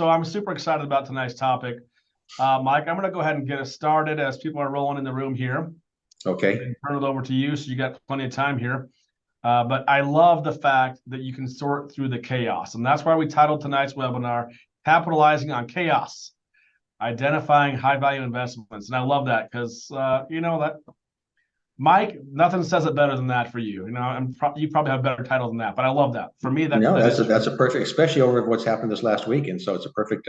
So I'm super excited about tonight's topic. Mike, I'm going to go ahead and get us started as people are rolling in the room here. Okay. And turn it over to you, so you got plenty of time here. But I love the fact that you can sort through the chaos. And that's why we titled tonight's webinar, Capitalizing on Chaos, Identifying High-Value Investments. And I love that because, that Mike, nothing says it better than that for you. You probably have a better title than that, but I love that. For me, No, that is that's a perfect, especially over what's happened this last week, and so it's a perfect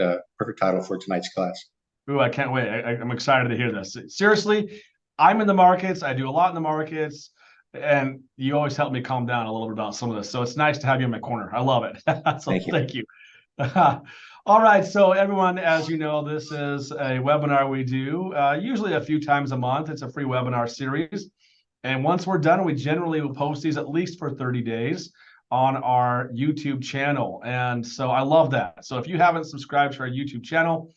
title for tonight's class. Ooh, I can't wait. I'm excited to hear this. Seriously, I'm in the markets. I do a lot in the markets, and you always help me calm down a little bit about some of this. So it's nice to have you in my corner. I love it. So thank you. All right. So everyone, as you know, this is a webinar we do usually a few times a month. It's a free webinar series. And once we're done, we generally will post these at least for 30 days on our YouTube channel. And so I love that. So if you haven't subscribed to our YouTube channel,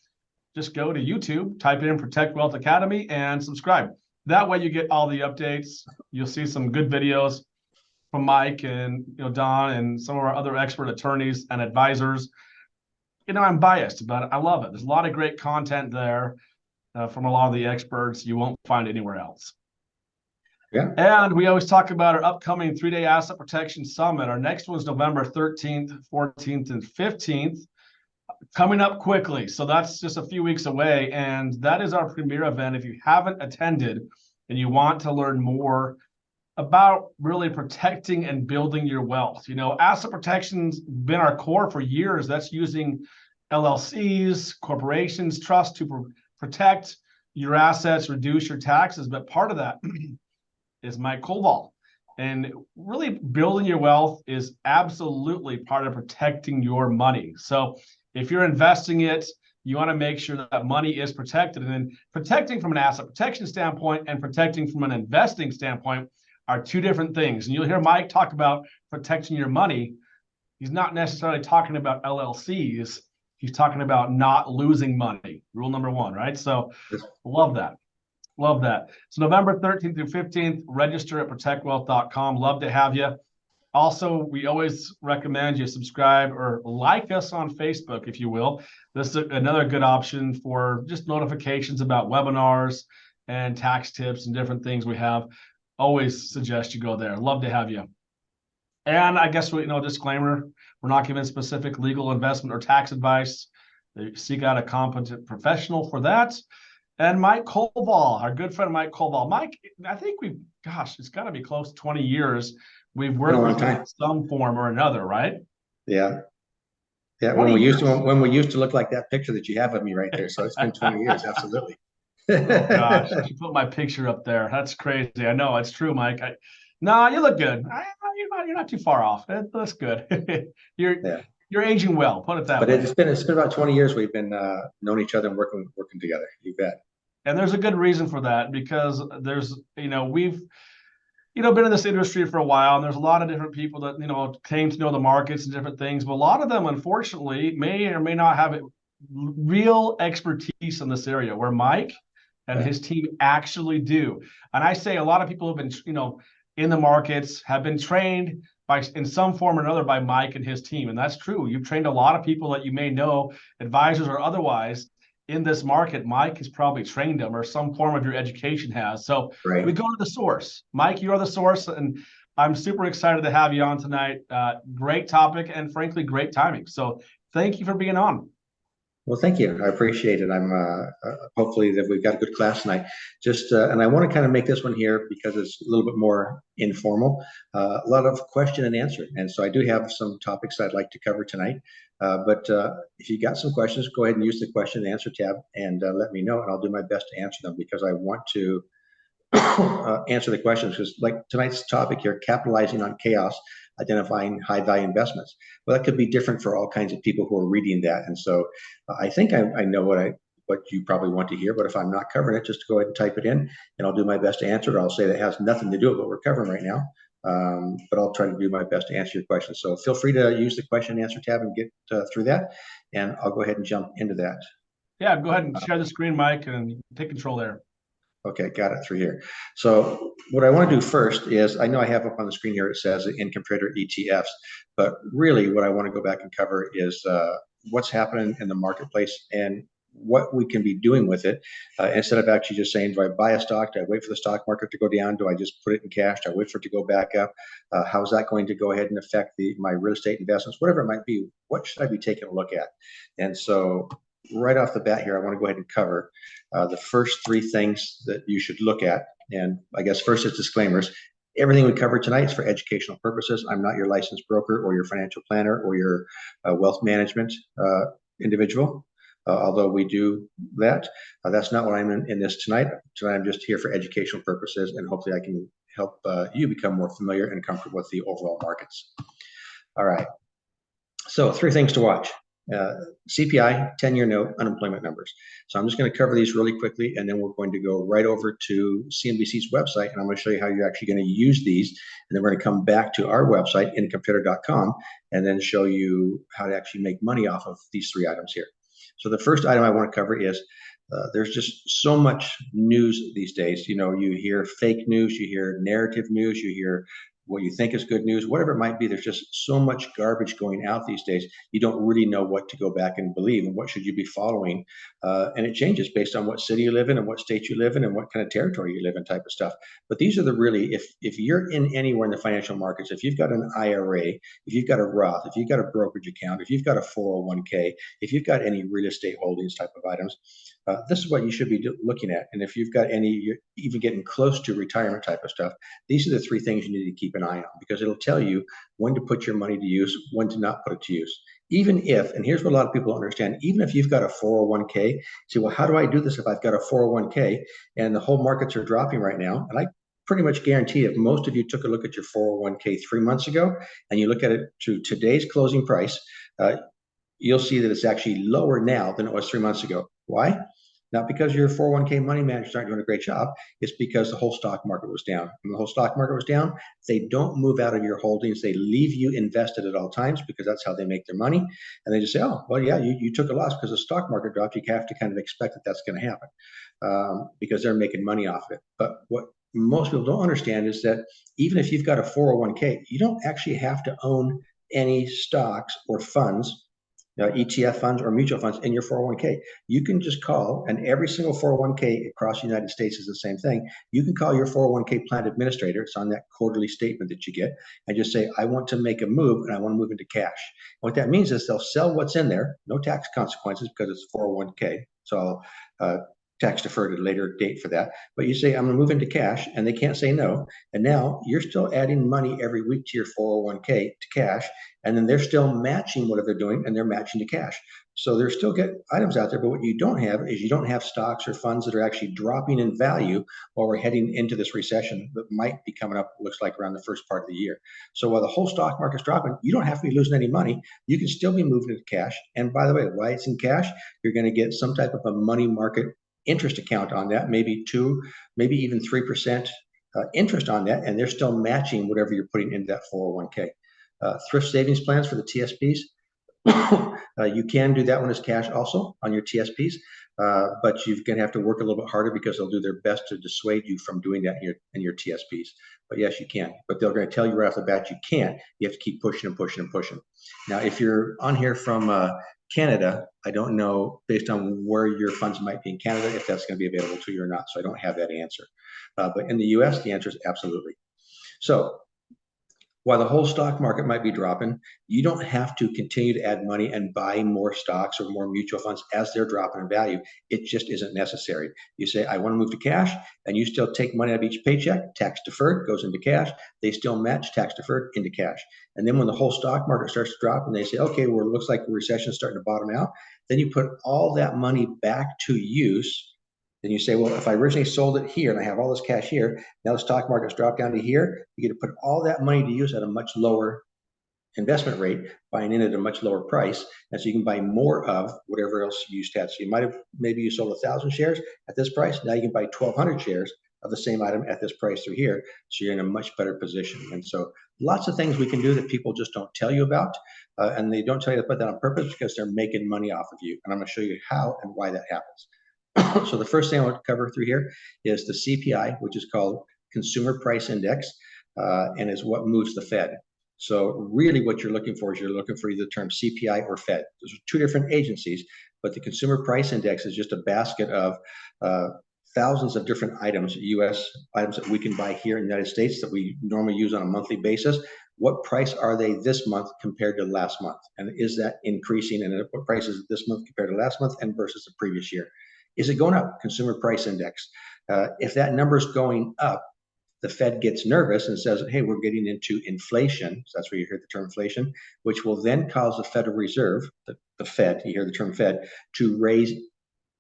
just go to YouTube, type in Protect Wealth Academy, and subscribe. That way you get all the updates. You'll see some good videos from Mike and Don and some of our other expert attorneys and advisors. I'm biased, but I love it. There's a lot of great content there from a lot of the experts you won't find anywhere else. Yeah. And we always talk about our upcoming 3-day Asset Protection Summit. Our next one's November 13th, 14th, and 15th. Coming up quickly. So that's just a few weeks away. And that is our premier event. If you haven't attended and you want to learn more about really protecting and building your wealth, asset protection's been our core for years. That's using LLCs, corporations, trusts to protect your assets, reduce your taxes. But part of that is Mike Koval. And really building your wealth is absolutely part of protecting your money. So if you're investing it, you want to make sure that money is protected. And then protecting from an asset protection standpoint and protecting from an investing standpoint are two different things. And you'll hear Mike talk about protecting your money. He's not necessarily talking about LLCs. He's talking about not losing money. Rule number one, right? So love that. Love that. So November 13th through 15th, register at protectwealth.com. Love to have you. Also, we always recommend you subscribe or like us on Facebook, if you will. This is another good option for just notifications about webinars and tax tips and different things we have. Always suggest you go there. Love to have you. And I guess disclaimer, we're not giving specific legal, investment, or tax advice. Seek out a competent professional for that. And Mike Koval, our good friend Mike Koval. Mike, I think it's got to be close to 20 years. We've worked with him in some form or another, right? Yeah. Yeah. When we used to look like that picture that you have of me right there. So it's been 20 years, absolutely. Oh gosh, I should put my picture up there. That's crazy. I know it's true, Mike. No, you look good. You're not too far off. That's good. You're aging well. Put it that way. But it's been about 20 years we've been known each other and working together. You bet. And there's a good reason for that, because there's we've been in this industry for a while, and there's a lot of different people that came to know the markets and different things, but a lot of them unfortunately may or may not have real expertise in this area, where Mike and his team actually do. And I say a lot of people have been in the markets have been trained in some form or another by Mike and his team. And that's true. You've trained a lot of people that you may know, advisors or otherwise, in this market. Mike has probably trained them, or some form of your education has. So we go to the source. Mike, you are the source, and I'm super excited to have you on tonight. Great topic, and frankly, great timing. So thank you for being on. Well, thank you. I appreciate it. I'm hopefully that we've got a good class tonight. And I want to kind of make this one here because it's a little bit more informal, a lot of question and answer. And so I do have some topics I'd like to cover tonight. But if you got some questions, go ahead and use the question and answer tab and let me know, and I'll do my best to answer them, because I want to answer the questions, because like tonight's topic here, capitalizing on chaos, identifying high value investments. Well, that could be different for all kinds of people who are reading that. And so I think I know what you probably want to hear, but if I'm not covering it, just go ahead and type it in, and I'll do my best to answer it. I'll say that has nothing to do with what we're covering right now. But I'll try to do my best to answer your questions. So feel free to use the question and answer tab and get through that. And I'll go ahead and jump into that. Yeah, go ahead and share the screen, Mike, and take control there. Okay, got it through here. So what I want to do first is, I know I have up on the screen here, it says income trader ETFs, but really what I want to go back and cover is what's happening in the marketplace and what we can be doing with it, instead of actually just saying, do I buy a stock? Do I wait for the stock market to go down? Do I just put it in cash? Do I wait for it to go back up? How's that going to go ahead and affect my real estate investments? Whatever it might be, what should I be taking a look at? And so right off the bat here, I want to go ahead and cover the first three things that you should look at. And I guess first is disclaimers. Everything we covered tonight is for educational purposes. I'm not your licensed broker or your financial planner or your wealth management individual. Although we do that, that's not what I'm in this tonight. Tonight, I'm just here for educational purposes, and hopefully I can help you become more familiar and comfortable with the overall markets. All right, so three things to watch. CPI, 10-year note, unemployment numbers. So I'm just going to cover these really quickly, and then we're going to go right over to CNBC's website, and I'm going to show you how you're actually going to use these. And then we're going to come back to our website, incometrader.com, and then show you how to actually make money off of these three items here. So the first item I want to cover is there's just so much news these days. You know, you hear fake news, you hear narrative news, you hear what you think is good news, whatever it might be. There's just so much garbage going out these days. You don't really know what to go back and believe and what should you be following. And it changes based on what city you live in and what state you live in and what kind of territory you live in type of stuff. But these are the really, if you're in anywhere in the financial markets, if you've got an IRA, if you've got a Roth, if you've got a brokerage account, if you've got a 401k, if you've got any real estate holdings type of items, this is what you should be looking at. And if you've got any, you're even getting close to retirement type of stuff, these are the three things you need to keep an eye on, because it'll tell you when to put your money to use, when to not put it to use. Even if, and here's what a lot of people don't understand, even if you've got a 401k, say, well, how do I do this if I've got a 401k and the whole markets are dropping right now? And I pretty much guarantee if most of you took a look at your 401k 3 months ago and you look at it to today's closing price, you'll see that it's actually lower now than it was 3 months ago. Why? Not because your 401k money managers aren't doing a great job. It's because the whole stock market was down. When the whole stock market was down, they don't move out of your holdings. They leave you invested at all times because that's how they make their money. And they just say, oh, well, yeah, you took a loss because the stock market dropped. You have to kind of expect that that's going to happen because they're making money off of it. But what most people don't understand is that even if you've got a 401k, you don't actually have to own any stocks or funds, ETF funds or mutual funds in your 401k. You can just call, and every single 401k across the United States is the same thing. You can call your 401k plan administrator. It's on that quarterly statement that you get, and just say, I want to make a move and I want to move into cash. And what that means is they'll sell what's in there, no tax consequences because it's 401k. So tax deferred at a later date for that. But you say, I'm going to move into cash, and they can't say no. And now you're still adding money every week to your 401k to cash. And then they're still matching whatever they're doing, and they're matching to cash. So there's still good items out there, but what you don't have is you don't have stocks or funds that are actually dropping in value while we're heading into this recession that might be coming up, looks like around the first part of the year. So while the whole stock market's dropping, you don't have to be losing any money. You can still be moving into cash. And by the way, why it's in cash, you're going to get some type of a money market interest account on that, maybe 2, maybe even 3% interest on that, and they're still matching whatever you're putting into that 401k. Thrift savings plans for the TSPs. You can do that one as cash also on your TSPs, but you're going to have to work a little bit harder because they'll do their best to dissuade you from doing that in your TSPs. But yes, you can. But they're going to tell you right off the bat you can't. You have to keep pushing and pushing and pushing. Now, if you're on here from Canada, I don't know, based on where your funds might be in Canada, if that's going to be available to you or not. So I don't have that answer. But in the US, the answer is absolutely. So while the whole stock market might be dropping, you don't have to continue to add money and buy more stocks or more mutual funds as they're dropping in value. It just isn't necessary. You say, I want to move to cash, and you still take money out of each paycheck, tax deferred, goes into cash. They still match tax deferred into cash. And then when the whole stock market starts to drop and they say, okay, well, it looks like the recession is starting to bottom out, then you put all that money back to use. Then you say, well, if I originally sold it here and I have all this cash here, now the stock market's dropped down to here, you get to put all that money to use at a much lower investment rate, buying in at a much lower price. And so you can buy more of whatever else you used to have. So you might have, maybe you sold 1,000 shares at this price. Now you can buy 1,200 shares of the same item at this price through here. So you're in a much better position. And so lots of things we can do that people just don't tell you about. And they don't tell you about that on purpose because they're making money off of you. And I'm going to show you how and why that happens. So the first thing I want to cover through here is the CPI, which is called Consumer Price Index, and is what moves the Fed. So really what you're looking for is you're looking for either the term CPI or Fed. Those are two different agencies, but the consumer price index is just a basket of thousands of different items, US items that we can buy here in the United States that we normally use on a monthly basis. What price are they this month compared to last month? And is that increasing? And what price is it this month compared to last month and versus the previous year? Is it going up? Consumer price index. If that number is going up, the Fed gets nervous and says, hey, we're getting into inflation. So that's where you hear the term inflation, which will then cause the Federal Reserve, the Fed, you hear the term Fed, to raise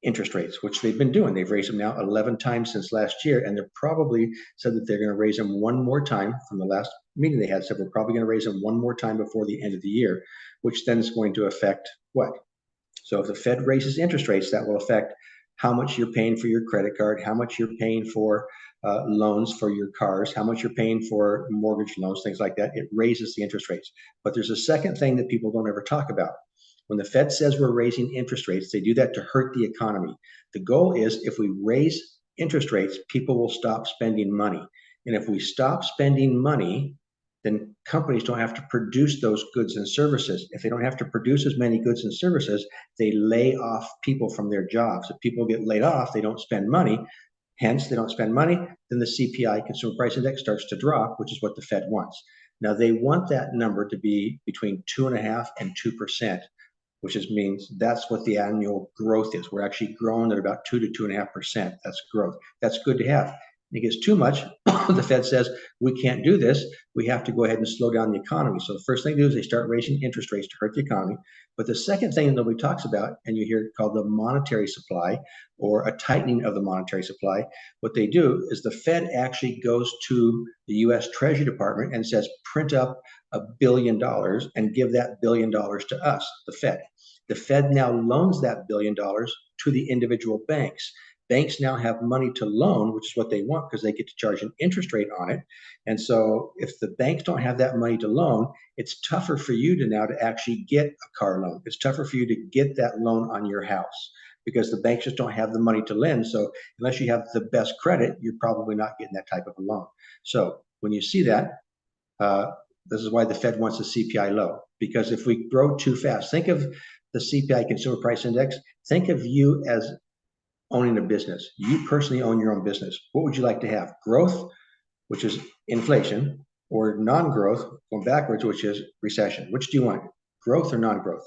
interest rates, which they've been doing. They've raised them now 11 times since last year, and they're probably said that they're going to raise them one more time from the last meeting they had. Said we're probably going to raise them one more time before the end of the year, which then is going to affect what? So if the Fed raises interest rates, that will affect how much you're paying for your credit card, how much you're paying for loans for your cars, how much you're paying for mortgage loans, things like that. It raises the interest rates. But there's a second thing that people don't ever talk about. When the Fed says we're raising interest rates, they do that to hurt the economy. The goal is if we raise interest rates, people will stop spending money. And if we stop spending money, then companies don't have to produce those goods and services. If they don't have to produce as many goods and services, they lay off people from their jobs. If people get laid off, they don't spend money. Hence, they don't spend money, then the CPI, Consumer Price Index, starts to drop, which is what the Fed wants. Now, they want that number to be between 2.5% and 2%, which means that's what the annual growth is. We're actually growing at about 2 to 2.5%. That's growth. That's good to have. It gets too much, the Fed says, we can't do this. We have to go ahead and slow down the economy. So the first thing they do is they start raising interest rates to hurt the economy. But the second thing that nobody talks about, and you hear it called the monetary supply or a tightening of the monetary supply, what they do is the Fed actually goes to the US Treasury Department and says, print up $1 billion and give that $1 billion to us, the Fed. The Fed now loans that $1 billion to the individual banks. Banks now have money to loan, which is what they want because they get to charge an interest rate on it. And so if the banks don't have that money to loan, it's tougher for you to now to actually get a car loan. It's tougher for you to get that loan on your house because the banks just don't have the money to lend. So unless you have the best credit, you're probably not getting that type of a loan. So when you see that, this is why the Fed wants the CPI low, because if we grow too fast, think of the CPI, Consumer Price Index, think of you as owning a business. You personally own your own business. What would you like to have? Growth, which is inflation, or non-growth, going backwards, which is recession. Which do you want? Growth or non-growth?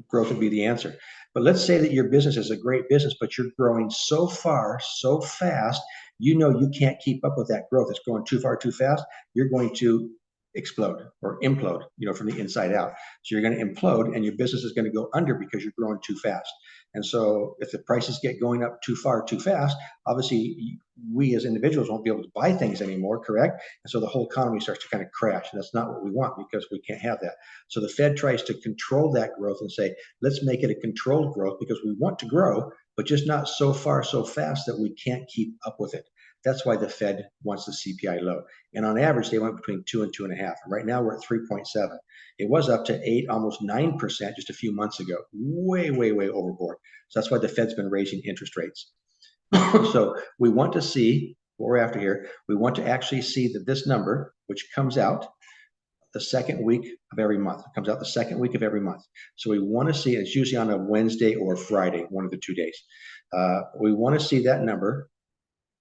Growth would be the answer. But let's say that your business is a great business, but you're growing so far, so fast, you know you can't keep up with that growth. It's going too far, too fast. You're going to explode or implode, from the inside out. So you're going to implode and your business is going to go under because you're growing too fast. And so if the prices get going up too far, too fast, obviously we as individuals won't be able to buy things anymore, correct? And so the whole economy starts to kind of crash. And that's not what we want because we can't have that. So the Fed tries to control that growth and say, let's make it a controlled growth because we want to grow, but just not so far, so fast that we can't keep up with it. That's why the Fed wants the CPI low. And on average, they went between 2 and 2.5. And right now we're at 3.7. It was up to 8, almost 9% just a few months ago. Way, way, way overboard. So that's why the Fed's been raising interest rates. So we want to see what we're after here. We want to actually see that this number, which comes out the second week of every month, it comes out the second week of every month. So we want to see, it's usually on a Wednesday or Friday, one of the 2 days. We want to see that number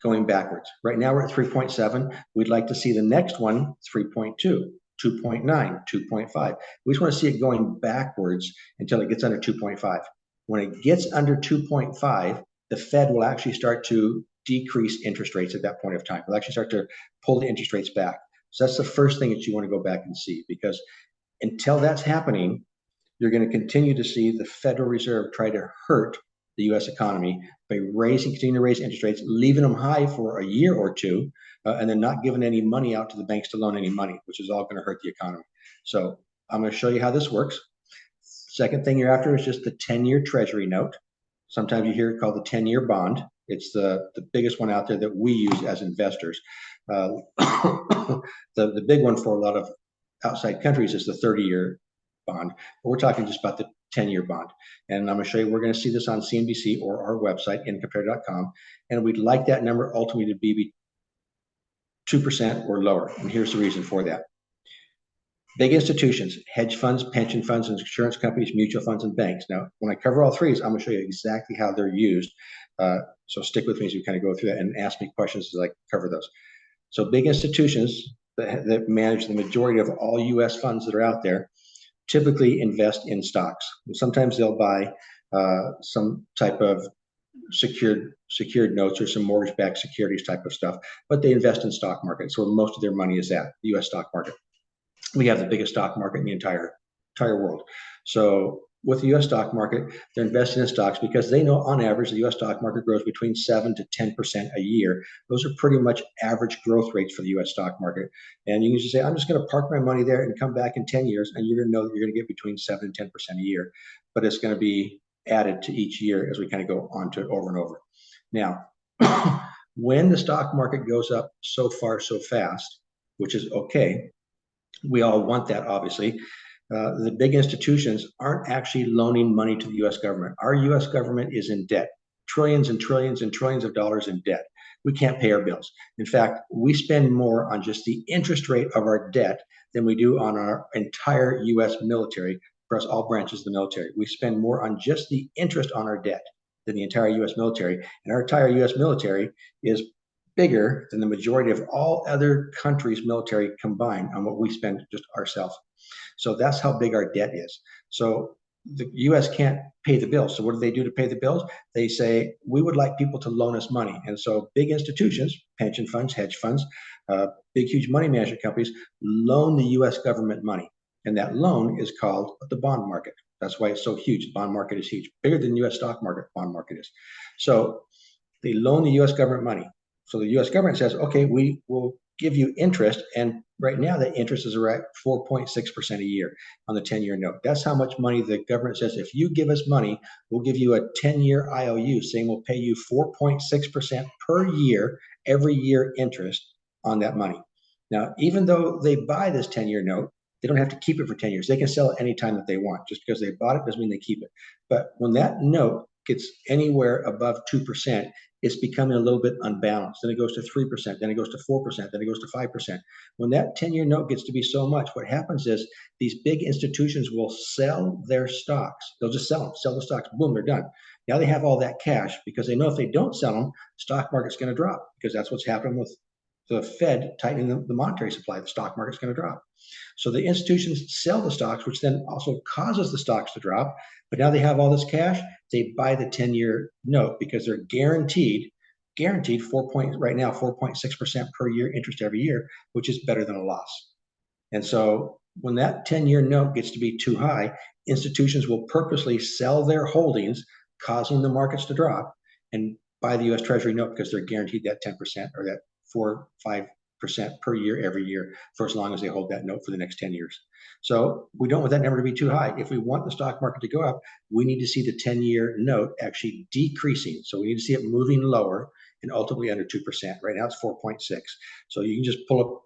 going backwards. Right now we're at 3.7. We'd like to see the next one, 3.2, 2.9, 2.5. We just want to see it going backwards until it gets under 2.5. When it gets under 2.5, the Fed will actually start to decrease interest rates at that point of time. They'll actually start to pull the interest rates back. So that's the first thing that you want to go back and see, because until that's happening, you're going to continue to see the Federal Reserve try to hurt the U.S. economy by continuing to raise interest rates, leaving them high for a year or two, and then not giving any money out to the banks to loan any money, which is all going to hurt the economy. So I'm going to show you how this works. Second thing you're after is just the 10-year Treasury note. Sometimes you hear it called the 10-year bond. It's the biggest one out there that we use as investors. The big one for a lot of outside countries is the 30-year bond, but we're talking just about the 10-year bond. And I'm going to show you, we're going to see this on CNBC or our website, incompare.com. And we'd like that number ultimately to be 2% or lower. And here's the reason for that. Big institutions, hedge funds, pension funds, insurance companies, mutual funds, and banks. Now, when I cover all three, I'm going to show you exactly how they're used. So stick with me as we kind of go through that and ask me questions as I cover those. So big institutions that manage the majority of all U.S. funds that are out there typically invest in stocks. Sometimes they'll buy some type of secured notes or some mortgage-backed securities type of stuff, but they invest in stock market. So most of their money is at the U.S. stock market. We have the biggest stock market in the entire world. So with the U.S. stock market, they're investing in stocks because they know on average the U.S. stock market grows between 7 to 10% a year. Those are pretty much average growth rates for the U.S. stock market. And you can just say, I'm just going to park my money there and come back in 10 years, and you're going to know that you're going to get between 7 and 10% a year. But it's going to be added to each year as we kind of go on to it over and over. Now, when the stock market goes up so far so fast, which is okay, we all want that, obviously. The big institutions aren't actually loaning money to the U.S. government. Our U.S. government is in debt, trillions and trillions and trillions of dollars in debt. We can't pay our bills. In fact, we spend more on just the interest rate of our debt than we do on our entire U.S. military, across all branches of the military. We spend more on just the interest on our debt than the entire U.S. military. And our entire U.S. military is bigger than the majority of all other countries' military combined on what we spend just ourselves. So that's how big our debt is. So the U.S. can't pay the bills. So what do they do to pay the bills? They say, we would like people to loan us money. And so big institutions, pension funds, hedge funds, big, huge money management companies loan the U.S. government money. And that loan is called the bond market. That's why it's so huge. The bond market is huge, bigger than the U.S. stock market, bond market is. So they loan the U.S. government money. So the U.S. government says, okay, we will give you interest. And right now the interest is around 4.6% a year on the 10-year note. That's how much money the government says, if you give us money, we'll give you a 10-year IOU saying we'll pay you 4.6% per year, every year interest on that money. Now, even though they buy this 10-year note, they don't have to keep it for 10 years. They can sell it anytime that they want. Just because they bought it doesn't mean they keep it. But when that note gets anywhere above 2%, it's becoming a little bit unbalanced. Then it goes to 3%, then it goes to 4%, then it goes to 5%. When that 10-year note gets to be so much, what happens is these big institutions will sell their stocks. They'll just sell them, sell the stocks, boom, they're done. Now they have all that cash because they know if they don't sell them, the stock market's going to drop, because that's what's happening with the Fed tightening the monetary supply. The stock market's going to drop. So the institutions sell the stocks, which then also causes the stocks to drop. But now they have all this cash. They buy the 10-year note because they're guaranteed right now 4.6% per year interest every year, which is better than a loss. And so when that 10-year note gets to be too high, institutions will purposely sell their holdings, causing the markets to drop, and buy the U.S. Treasury note because they're guaranteed that 10% or that 4-5% per year every year for as long as they hold that note for the next 10 years. So we don't want that number to be too high. If we want the stock market to go up, we need to see the 10-year note actually decreasing. So we need to see it moving lower and ultimately under 2%. Right now it's 4.6. So you can just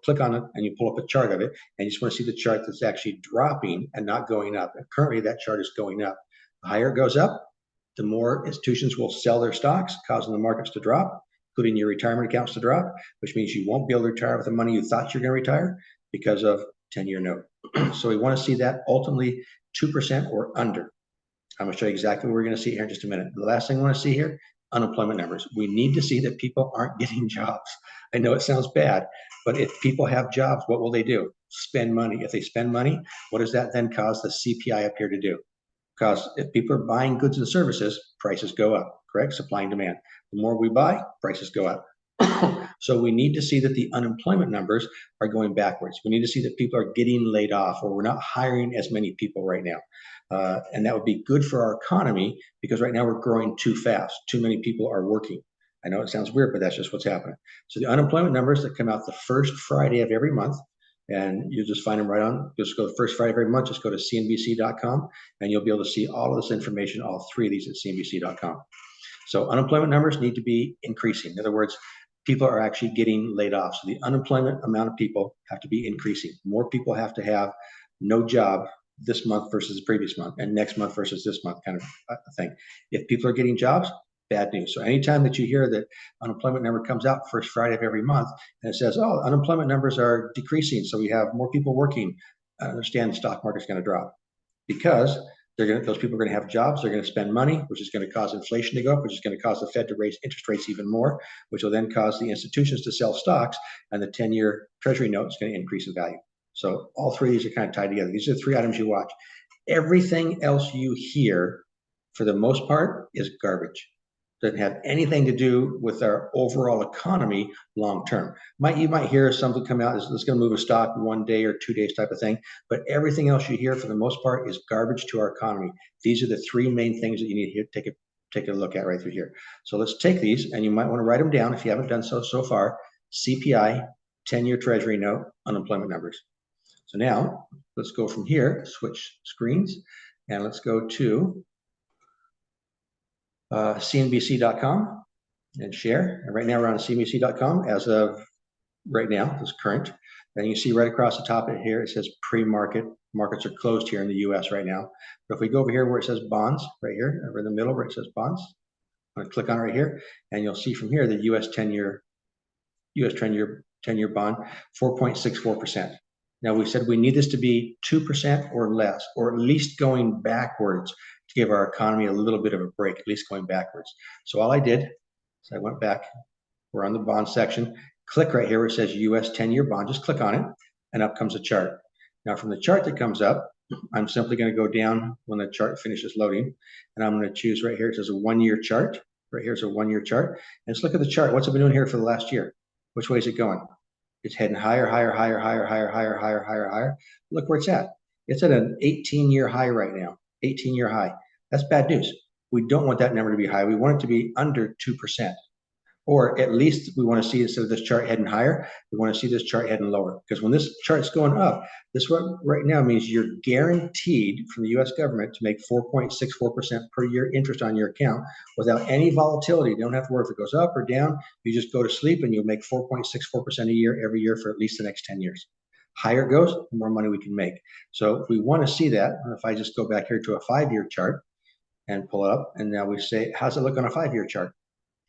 click on it and you pull up a chart of it, and you just want to see the chart that's actually dropping and not going up. And currently that chart is going up. The higher it goes up, the more institutions will sell their stocks, causing the markets to drop, including your retirement accounts to drop, which means you won't be able to retire with the money you thought you're going to retire because of 10-year note. So we want to see that ultimately 2% or under. I'm going to show you exactly what we're going to see here in just a minute. The last thing I want to see here, unemployment numbers. We need to see that people aren't getting jobs. I know it sounds bad, but if people have jobs, what will they do? Spend money. If they spend money, what does that then cause the CPI up here to do? Because if people are buying goods and services, prices go up, correct? Supply and demand. The more we buy, prices go up. So we need to see that the unemployment numbers are going backwards. We need to see that people are getting laid off, or we're not hiring as many people right now. And that would be good for our economy, because right now we're growing too fast. Too many people are working. I know it sounds weird, but that's just what's happening. So the unemployment numbers that come out the first Friday of every month, and you'll just find them right on, just go to the first Friday of every month, just go to cnbc.com, and you'll be able to see all of this information, all three of these at cnbc.com. So unemployment numbers need to be increasing. In other words, people are actually getting laid off. So the unemployment amount of people have to be increasing. More people have to have no job this month versus the previous month, and next month versus this month, kind of thing. If people are getting jobs, bad news. So anytime that you hear that unemployment number comes out first Friday of every month and it says, oh, unemployment numbers are decreasing, so we have more people working, understand the stock market's going to drop, because those people are going to have jobs, they're going to spend money, which is going to cause inflation to go up, which is going to cause the Fed to raise interest rates even more, which will then cause the institutions to sell stocks, and the 10-year Treasury note is going to increase in value. So all three of these are kind of tied together. These are the three items you watch. Everything else you hear, for the most part, is garbage. Doesn't have anything to do with our overall economy long term. You might hear something come out, it's going to move a stock 1 day or 2 days type of thing, but everything else you hear for the most part is garbage to our economy. These are the three main things that you need to take a look at right through here. So let's take these, and you might want to write them down if you haven't done so far. CPI, 10-year Treasury note, unemployment numbers. So now let's go from here, switch screens, and let's go to CNBC.com and share. And right now we're on CNBC.com as of right now, this current. And you see right across the top of here, it says pre-market. Markets are closed here in the US right now. But if we go over here where it says bonds, right here, over in the middle where it says bonds, I'm gonna click on it right here, and you'll see from here the US 10-year bond, 4.64%. Now we said we need this to be 2% or less, or at least going backwards, to give our economy a little bit of a break, at least going backwards. So all I did is I went back, we're on the bond section, click right here where it says US 10-year bond, just click on it, and up comes a chart. Now from the chart that comes up, I'm simply going to go down when the chart finishes loading, and I'm going to choose right here, it says a 1-year chart. Right here's a 1-year chart. And let's look at the chart. What's it been doing here for the last year? Which way is it going? It's heading higher, higher, higher, higher, higher, higher, higher, higher, higher. Look where it's at. It's at an 18-year high right now, 18-year high. That's bad news. We don't want that number to be high. We want it to be under 2%. Or at least we want to see, instead of this chart heading higher, we want to see this chart heading lower. Because when this chart's going up, this one right now means you're guaranteed from the US government to make 4.64% per year interest on your account without any volatility. You don't have to worry if it goes up or down. You just go to sleep and you'll make 4.64% a year every year for at least the next 10 years. Higher it goes, the more money we can make. So we want to see that. If I just go back here to a 5-year chart and pull it up, and now we say, how's it look on a 5-year chart?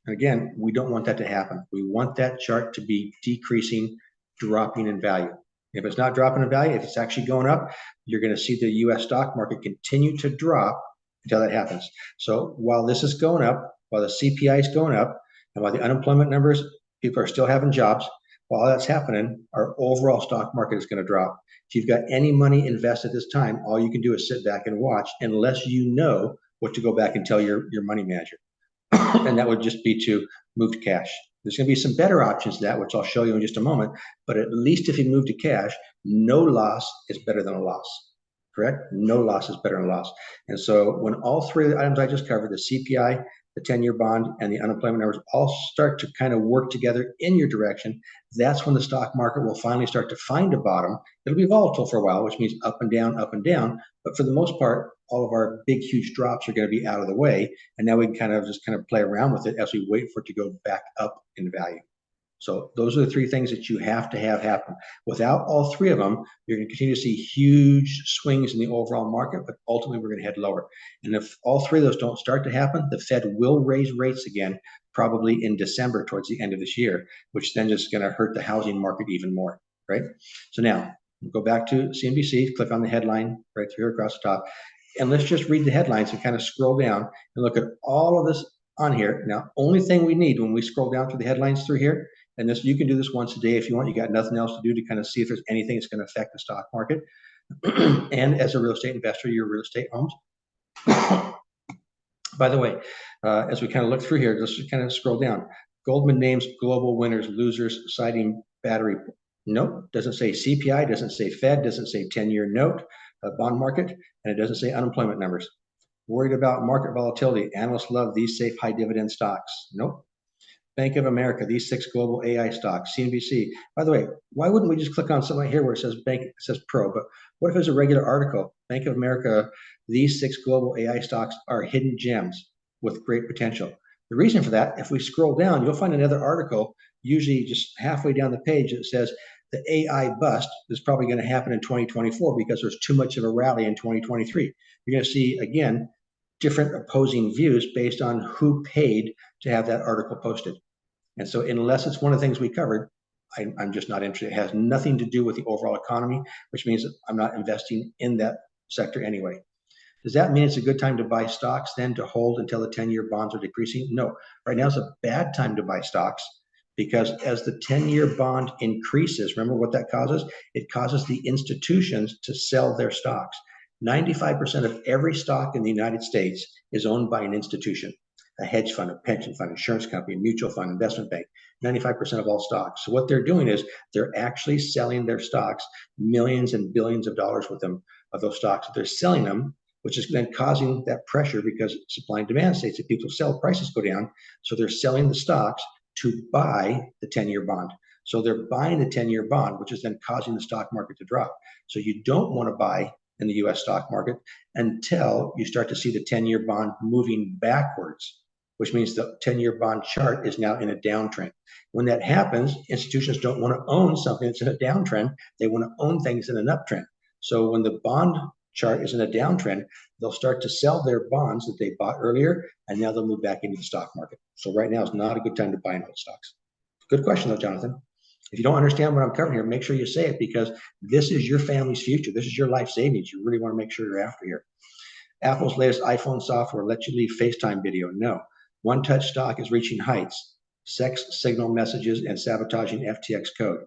Again, we don't want that to happen. We want that chart to be decreasing, dropping in value. If it's not dropping in value, if it's actually going up, you're going to see the US stock market continue to drop until that happens. So while this is going up, while the CPI is going up, and while the unemployment numbers, people are still having jobs, while that's happening, our overall stock market is going to drop. If you've got any money invested this time, all you can do is sit back and watch, unless you know what to go back and tell your money manager. And that would just be to move to cash. There's going to be some better options to that, which I'll show you in just a moment. But at least if you move to cash, no loss is better than a loss. Correct? No loss is better than a loss. And so when all three of the items I just covered, the CPI, the 10-year bond, and the unemployment numbers all start to kind of work together in your direction, that's when the stock market will finally start to find a bottom. It'll be volatile for a while, which means up and down, up and down. But for the most part, all of our big, huge drops are going to be out of the way. And now we can kind of play around with it as we wait for it to go back up in value. So those are the three things that you have to have happen. Without all three of them, you're going to continue to see huge swings in the overall market, but ultimately we're going to head lower. And if all three of those don't start to happen, the Fed will raise rates again, probably in December towards the end of this year, which then is going to hurt the housing market even more, right? So now go back to CNBC, click on the headline right here across the top, and let's just read the headlines and kind of scroll down and look at all of this on here. Now, only thing we need when we scroll down through the headlines through here, and this, you can do this once a day if you want. You got nothing else to do to kind of see if there's anything that's going to affect the stock market. And as a real estate investor, your real estate homes. By the way, as we kind of look through here, let's just kind of scroll down. Goldman names global winners, losers, citing battery. Nope, doesn't say CPI, doesn't say Fed, doesn't say 10-year note, bond market, and it doesn't say unemployment numbers. Worried about market volatility. Analysts love these safe high dividend stocks. Nope. Bank of America, these 6 global AI stocks, CNBC. By the way, why wouldn't we just click on something right here where it says bank, it says pro, but what if it's a regular article? Bank of America, these 6 global AI stocks are hidden gems with great potential. The reason for that, if we scroll down, you'll find another article, usually just halfway down the page, that says the AI bust is probably going to happen in 2024 because there's too much of a rally in 2023. You're going to see, again, different opposing views based on who paid to have that article posted. And so unless it's one of the things we covered, I'm just not interested. It has nothing to do with the overall economy, which means that I'm not investing in that sector anyway. Does that mean it's a good time to buy stocks then to hold until the 10-year bonds are decreasing? No, right now is a bad time to buy stocks because as the 10-year bond increases, remember what that causes? It causes the institutions to sell their stocks. 95% of every stock in the United States is owned by an institution, a hedge fund, a pension fund, insurance company, a mutual fund, investment bank, 95% of all stocks. So what they're doing is they're actually selling their stocks, millions and billions of dollars with them of those stocks. They're selling them, which is then causing that pressure because supply and demand states that people sell, prices go down. So they're selling the stocks to buy the 10-year bond. So they're buying the 10-year bond, which is then causing the stock market to drop. So you don't want to buy in the US stock market until you start to see the 10-year bond moving backwards, which means the 10-year bond chart is now in a downtrend. When that happens, institutions don't want to own something that's in a downtrend. They want to own things in an uptrend. So when the bond chart is in a downtrend, they'll start to sell their bonds that they bought earlier, and now they'll move back into the stock market. So right now is not a good time to buy in old stocks. Good question though, Jonathan. If you don't understand what I'm covering here, make sure you say it because this is your family's future. This is your life savings. You really want to make sure you're after here. Apple's latest iPhone software lets you leave FaceTime video. No. One-touch stock is reaching heights. Sex signal messages and sabotaging FTX code.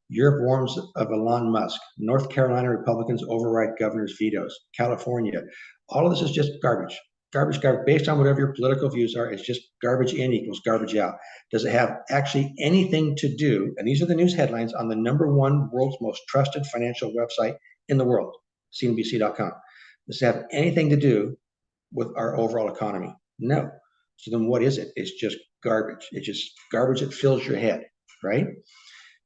Europe warns of Elon Musk. North Carolina Republicans override governor's vetoes. California. All of this is just garbage. Garbage, garbage. Based on whatever your political views are, it's just garbage in equals garbage out. Does it have actually anything to do, and these are the news headlines on the #1 world's most trusted financial website in the world, CNBC.com. Does it have anything to do with our overall economy? No. So then what is it? It's just garbage. It's just garbage that fills your head, right?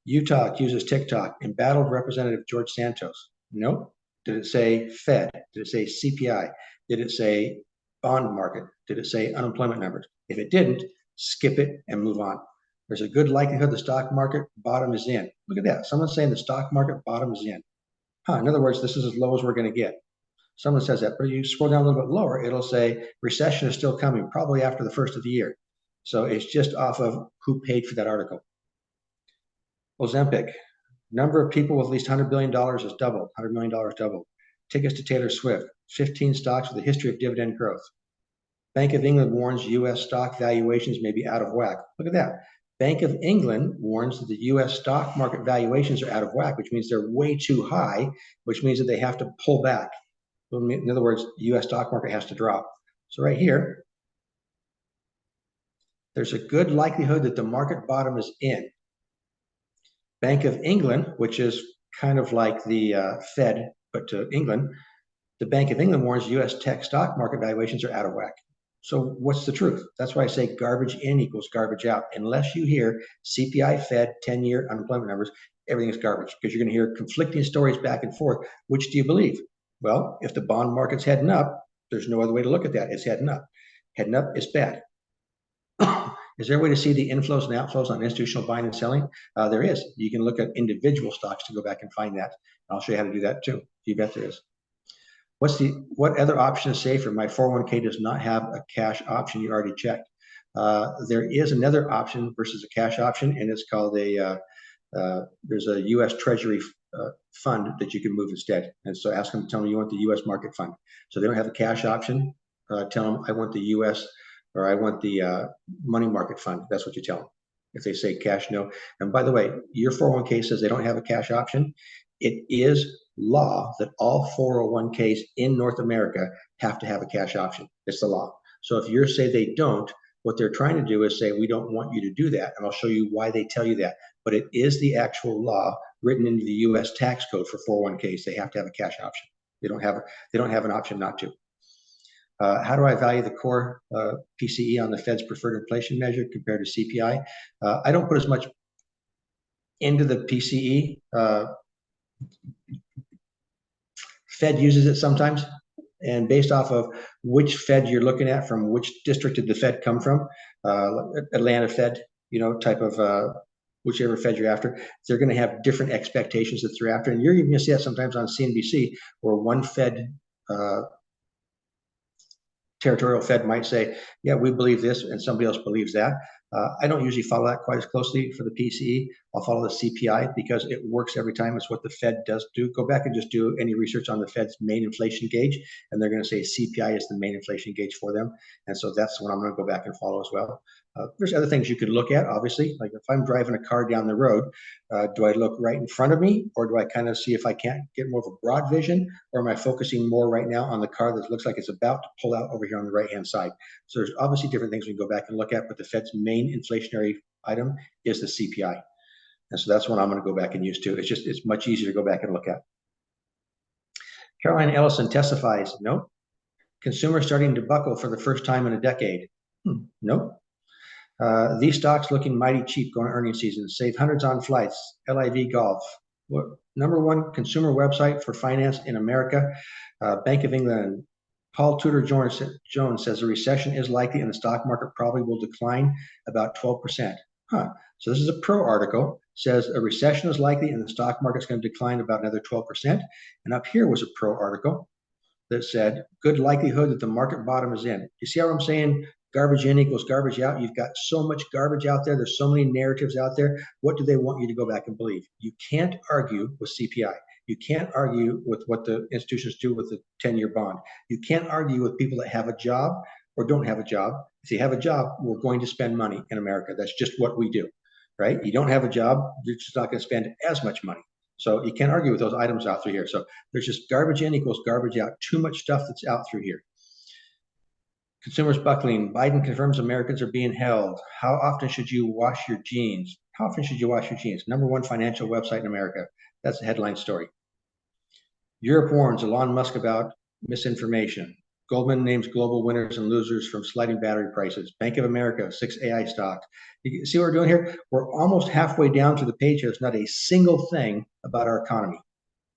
Utah uses TikTok. Embattled Representative George Santos. Nope. Did it say Fed? Did it say CPI? Did it say bond market? Did it say unemployment numbers? If it didn't, skip it and move on. There's a good likelihood the stock market bottom is in. Look at that. Someone's saying the stock market bottom is in. In other words, this is as low as we're going to get. Someone says that, but you scroll down a little bit lower, it'll say recession is still coming, probably after the first of the year. So it's just off of who paid for that article. Ozempic, number of people with at least $100 billion has doubled, $100 million doubled. Tickets to Taylor Swift, 15 stocks with a history of dividend growth. Bank of England warns U.S. stock valuations may be out of whack. Look at that. Bank of England warns that the U.S. stock market valuations are out of whack, which means they're way too high, which means that they have to pull back. In other words, the U.S. stock market has to drop. So right here, there's a good likelihood that the market bottom is in. Bank of England, which is kind of like the Fed, but to England, the Bank of England warns U.S. tech stock market valuations are out of whack. So what's the truth? That's why I say garbage in equals garbage out. Unless you hear CPI, Fed, 10-year unemployment numbers, everything is garbage because you're going to hear conflicting stories back and forth. Which do you believe? Well, if the bond market's heading up, there's no other way to look at that. It's heading up. Heading up is bad. Is there a way to see the inflows and outflows on institutional buying and selling? There is. You can look at individual stocks to go back and find that. I'll show you how to do that too. You bet there is. What other option is safer? My 401k does not have a cash option. You already checked. There is another option versus a cash option, and it's called there's a U.S. Treasury fund that you can move instead. And so tell them you want the U.S. market fund. So they don't have a cash option. Tell them I want the U.S. or I want the money market fund. That's what you tell them. If they say cash, no. And by the way, your 401k says they don't have a cash option. It is law that all 401ks in North America have to have a cash option. It's the law. So if you say they don't, what they're trying to do is say, we don't want you to do that. And I'll show you why they tell you that. But it is the actual law written into the U.S. tax code for 401ks. They have to have a cash option. They don't have an option not to. How do I value the core PCE on the Fed's preferred inflation measure compared to CPI? I don't put as much into the PCE. Fed uses it sometimes, and based off of which Fed you're looking at, from which district did the Fed come from, Atlanta Fed, type of whichever Fed you're after, they're going to have different expectations that they're after. And you're even going to see that sometimes on CNBC, where one Fed, territorial Fed might say, yeah, we believe this, and somebody else believes that. I don't usually follow that quite as closely for the PCE. I'll follow the CPI because it works every time. It's what the Fed does do. Go back and just do any research on the Fed's main inflation gauge, and they're going to say CPI is the main inflation gauge for them. And so that's what I'm going to go back and follow as well. There's other things you could look at, obviously. Like if I'm driving a car down the road, do I look right in front of me, or do I kind of see if I can't get more of a broad vision, or am I focusing more right now on the car that looks like it's about to pull out over here on the right-hand side? So there's obviously different things we can go back and look at, but the Fed's main inflationary item is the CPI. And so that's what I'm going to go back and use too. It's much easier to go back and look at. Caroline Ellison testifies, nope. Consumers starting to buckle for the first time in a decade. Nope. These stocks looking mighty cheap going to earnings season. Save hundreds on flights. LIV Golf. #1 consumer website for finance in America. Bank of England. Paul Tudor Jones says a recession is likely and the stock market probably will decline about 12%. So this is a pro article. Says a recession is likely and the stock market's going to decline about another 12%. And up here was a pro article that said good likelihood that the market bottom is in. You see how I'm saying garbage in equals garbage out? You've got so much garbage out there. There's so many narratives out there. What do they want you to go back and believe? You can't argue with CPI. You can't argue with what the institutions do with the 10-year bond. You can't argue with people that have a job or don't have a job. If you have a job, we're going to spend money in America. That's just what we do, right? You don't have a job, you're just not going to spend as much money. So you can't argue with those items out through here. So there's just garbage in equals garbage out. Too much stuff that's out through here. Consumers buckling. Biden confirms Americans are being held. How often should you wash your jeans? How often should you wash your jeans? #1 financial website in America. That's the headline story. Europe warns Elon Musk about misinformation. Goldman names global winners and losers from sliding battery prices. Bank of America, 6 AI stocks. You see what we're doing here? We're almost halfway down through the page here. It's not a single thing about our economy.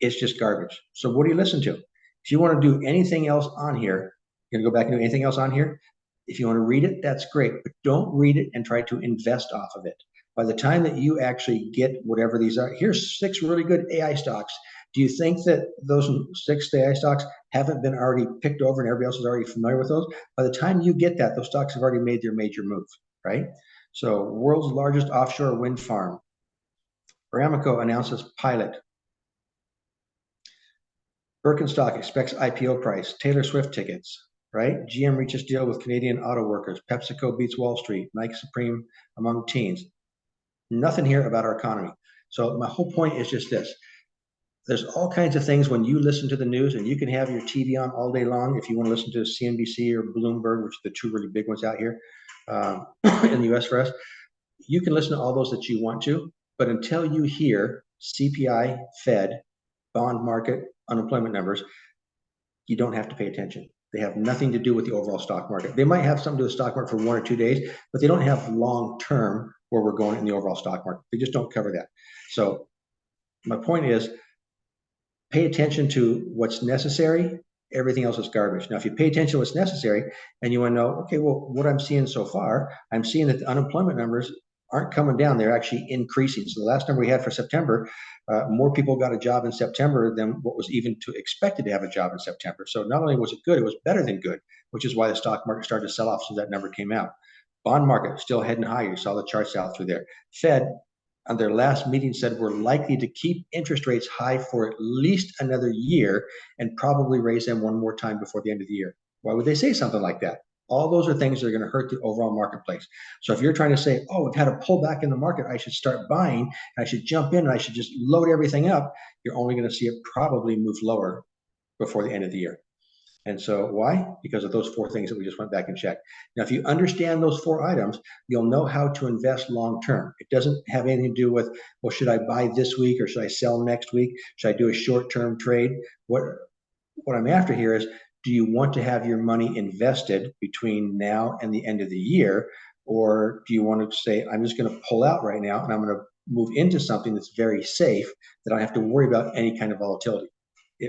It's just garbage. So what do you listen to? If you want to do anything else on here, you're going to go back and do anything else on here. If you want to read it, that's great, but don't read it and try to invest off of it. By the time that you actually get whatever these are, here's 6 really good AI stocks. Do you think that those 6 AI stocks haven't been already picked over and everybody else is already familiar with those? By the time you get that, those stocks have already made their major move, right? So world's largest offshore wind farm. Aramco announces pilot. Birkenstock expects IPO price. Taylor Swift tickets, right? GM reaches deal with Canadian auto workers. PepsiCo beats Wall Street. Nike Supreme among teens. Nothing here about our economy. So my whole point is just this. There's all kinds of things when you listen to the news, and you can have your TV on all day long if you want to listen to CNBC or Bloomberg, which are the 2 really big ones out here in the US for us. You can listen to all those that you want to, but until you hear CPI, Fed, bond market, unemployment numbers, you don't have to pay attention. They have nothing to do with the overall stock market. They might have something to do with the stock market for 1 or 2 days, but they don't have long-term where we're going in the overall stock market. They just don't cover that. So my point is, pay attention to what's necessary. Everything else is garbage. Now, if you pay attention to what's necessary and you want to know, okay, well, what I'm seeing so far, I'm seeing that the unemployment numbers aren't coming down. They're actually increasing. So the last number we had for September, more people got a job in September than what was even expected to have a job in September. So not only was it good, it was better than good, which is why the stock market started to sell off since that number came out. Bond market still heading higher. You saw the charts out through there. Fed, on their last meeting, said we're likely to keep interest rates high for at least another year and probably raise them 1 more time before the end of the year. Why would they say something like that? All those are things that are going to hurt the overall marketplace. So if you're trying to say, oh, we've had a pullback in the market, I should start buying, and I should jump in, and I should just load everything up, you're only going to see it probably move lower before the end of the year. And so why? Because of those 4 things that we just went back and checked. Now, if you understand those 4 items, you'll know how to invest long-term. It doesn't have anything to do with, well, should I buy this week or should I sell next week? Should I do a short-term trade? What I'm after here is, do you want to have your money invested between now and the end of the year? Or do you want to say, I'm just going to pull out right now and I'm going to move into something that's very safe that I don't have to worry about any kind of volatility?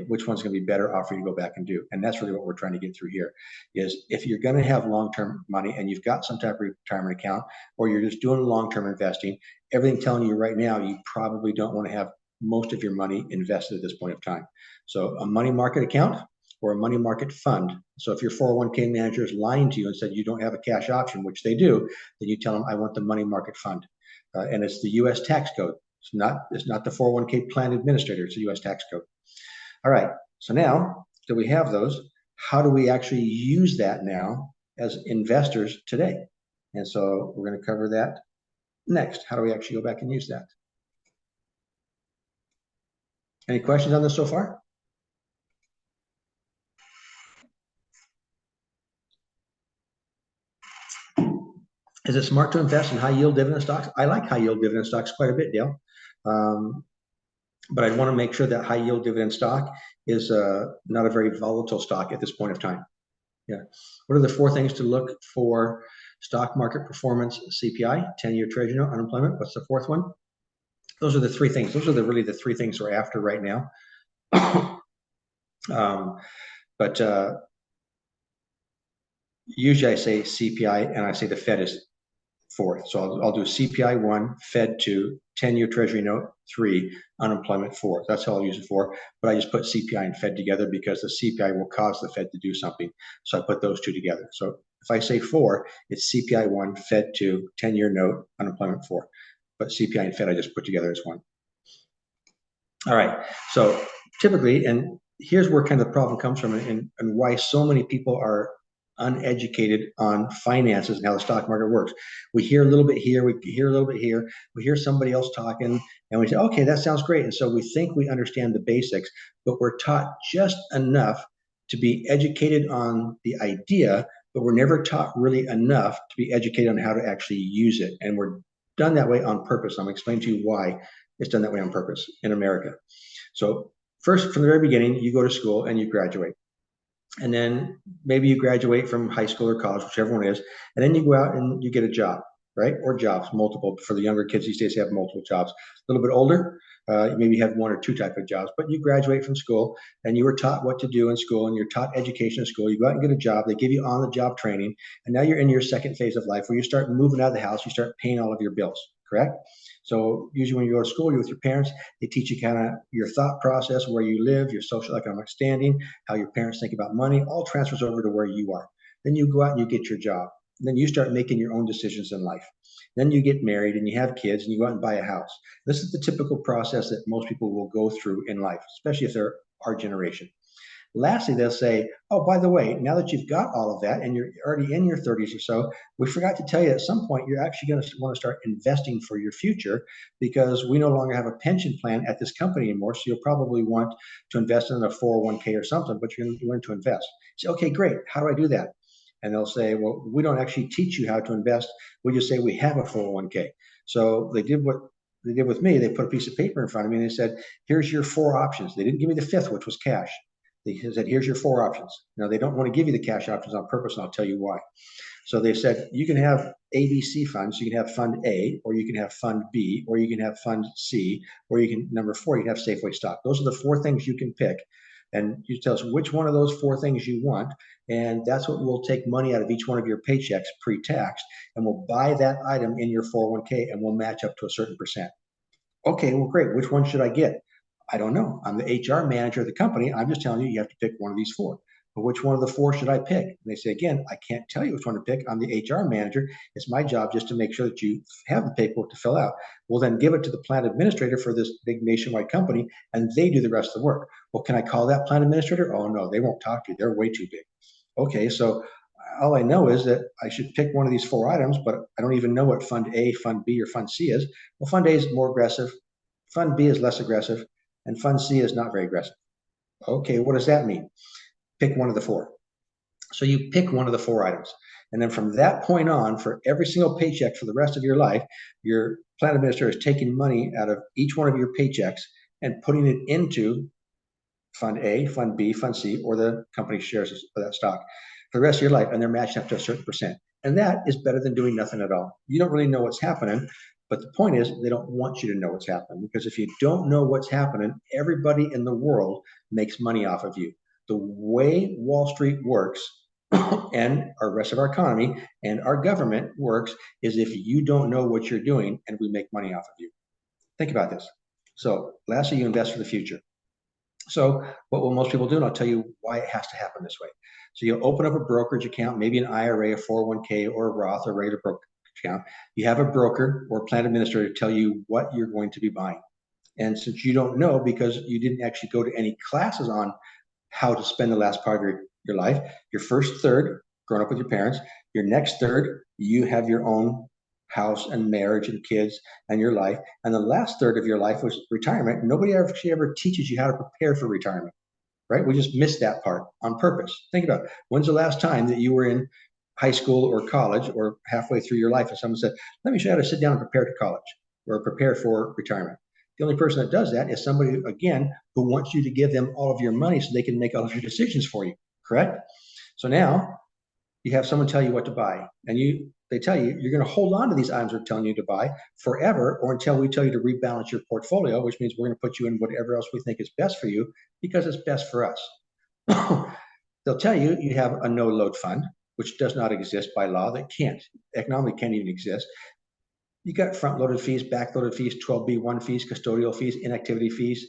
Which one's going to be better off for you to go back and do? And that's really what we're trying to get through here is if you're going to have long-term money and you've got some type of retirement account, or you're just doing long-term investing, everything telling you right now, you probably don't want to have most of your money invested at this point of time. So a money market account or a money market fund. So if your 401k manager is lying to you and said you don't have a cash option, which they do, then you tell them, I want the money market fund. And it's the US tax code. It's not the 401k plan administrator, it's the US tax code. All right, so now that we have those, how do we actually use that now as investors today? And so we're going to cover that next. How do we actually go back and use that? Any questions on this so far? Is it smart to invest in high yield dividend stocks? I like high yield dividend stocks quite a bit, Dale. But I want to make sure that high yield dividend stock is not a very volatile stock at this point of time. Yeah. What are the 4 things to look for? Stock market performance, CPI, 10-year treasury note, unemployment. What's the 4th one? Those are the 3 things. Those are really the 3 things we're after right now. But usually I say CPI and I say the Fed is 4th. So I'll do CPI 1, Fed 2, 10-year treasury note 3, unemployment 4. That's how I'll use it for. But I just put CPI and Fed together because the CPI will cause the Fed to do something. So I put those 2 together. So if I say 4, it's CPI 1, Fed 2, 10-year note, unemployment 4. But CPI and Fed I just put together as 1. All right. So typically, and here's where kind of the problem comes from and why so many people are uneducated on finances and how the stock market works. We hear a little bit here, we hear a little bit here, we hear somebody else talking, and we say, okay, that sounds great. And so we think we understand the basics, but we're taught just enough to be educated on the idea, but we're never taught really enough to be educated on how to actually use it. And we're done that way on purpose. I'm going to explain to you why it's done that way on purpose in America. So first, from the very beginning, you go to school and you graduate. And then maybe you graduate from high school or college, whichever one it is, and then you go out and you get a job, right? Or jobs, multiple. For the younger kids these days, they have multiple jobs. A little bit older, maybe you have 1 or 2 type of jobs, but you graduate from school and you were taught what to do in school and you're taught education in school. You go out and get a job, they give you on-the-job training, and now you're in your 2nd phase of life where you start moving out of the house, you start paying all of your bills, correct? So usually when you go to school, you're with your parents, they teach you kind of your thought process, where you live, your social economic standing, how your parents think about money, all transfers over to where you are. Then you go out and you get your job. And then you start making your own decisions in life. Then you get married and you have kids and you go out and buy a house. This is the typical process that most people will go through in life, especially if they're our generation. Lastly, they'll say, oh, by the way, now that you've got all of that and you're already in your 30s or so, we forgot to tell you at some point you're actually going to want to start investing for your future because we no longer have a pension plan at this company anymore. So you'll probably want to invest in a 401k or something, but you're going to learn to invest. You say, okay, great. How do I do that? And they'll say, well, we don't actually teach you how to invest. We just say we have a 401k. So they did what they did with me. They put a piece of paper in front of me and they said, here's your 4 options. They didn't give me the 5th, which was cash. They said, here's your 4 options. Now, they don't want to give you the cash options on purpose, and I'll tell you why. So they said, you can have ABC funds. You can have fund A, or you can have fund B, or you can have fund C, or you can, number 4, you can have Safeway stock. Those are the 4 things you can pick. And you tell us which one of those 4 things you want. And that's what we'll take money out of each one of your paychecks pre-tax. And we'll buy that item in your 401k and we'll match up to a certain percent. Okay, well, great. Which one should I get? I don't know. I'm the HR manager of the company. I'm just telling you, you have to pick one of these 4. But which one of the 4 should I pick? And they say, again, I can't tell you which one to pick. I'm the HR manager. It's my job just to make sure that you have the paperwork to fill out. We'll then give it to the plan administrator for this big nationwide company, and they do the rest of the work. Well, can I call that plan administrator? Oh, no, they won't talk to you. They're way too big. Okay, so all I know is that I should pick one of these 4 items, but I don't even know what Fund A, Fund B, or Fund C is. Well, Fund A is more aggressive. Fund B is less aggressive. And Fund C is not very aggressive. Okay, what does that mean? Pick one of the 4. So you pick one of the 4 items. And then from that point on, for every single paycheck for the rest of your life, your plan administrator is taking money out of each one of your paychecks and putting it into Fund A, Fund B, Fund C, or the company shares of that stock for the rest of your life. And they're matched up to a certain percent. And that is better than doing nothing at all. You don't really know what's happening. But the point is, they don't want you to know what's happening, because if you don't know what's happening, everybody in the world makes money off of you. The way Wall Street works and our rest of our economy and our government works is if you don't know what you're doing, and we make money off of you. Think about this. So lastly, you invest for the future. So what will most people do? And I'll tell you why it has to happen this way. So you'll open up a brokerage account, maybe an IRA, a 401k, or a Roth, or a regular brokerage account. You have a broker or plan administrator tell you what you're going to be buying. And since you don't know, because you didn't actually go to any classes on how to spend the last part of your life, your first third, growing up with your parents, your next third, you have your own house and marriage and kids and your life. And the last third of your life was retirement. Nobody actually ever teaches you how to prepare for retirement, right? We just missed that part on purpose. Think about it. When's the last time that you were in high school or college or halfway through your life and someone said, let me show you how to sit down and prepare to college or prepare for retirement? The only person that does that is somebody, again, who wants you to give them all of your money so they can make all of your decisions for you, correct? So now you have someone tell you what to buy, and they tell you you're going to hold on to these items we're telling you to buy forever, or until we tell you to rebalance your portfolio, which means we're going to put you in whatever else we think is best for you because it's best for us. They'll tell you you have a no load fund, which does not exist by law. That economically can't even exist. You got front loaded fees, back loaded fees, 12B1 fees, custodial fees, inactivity fees,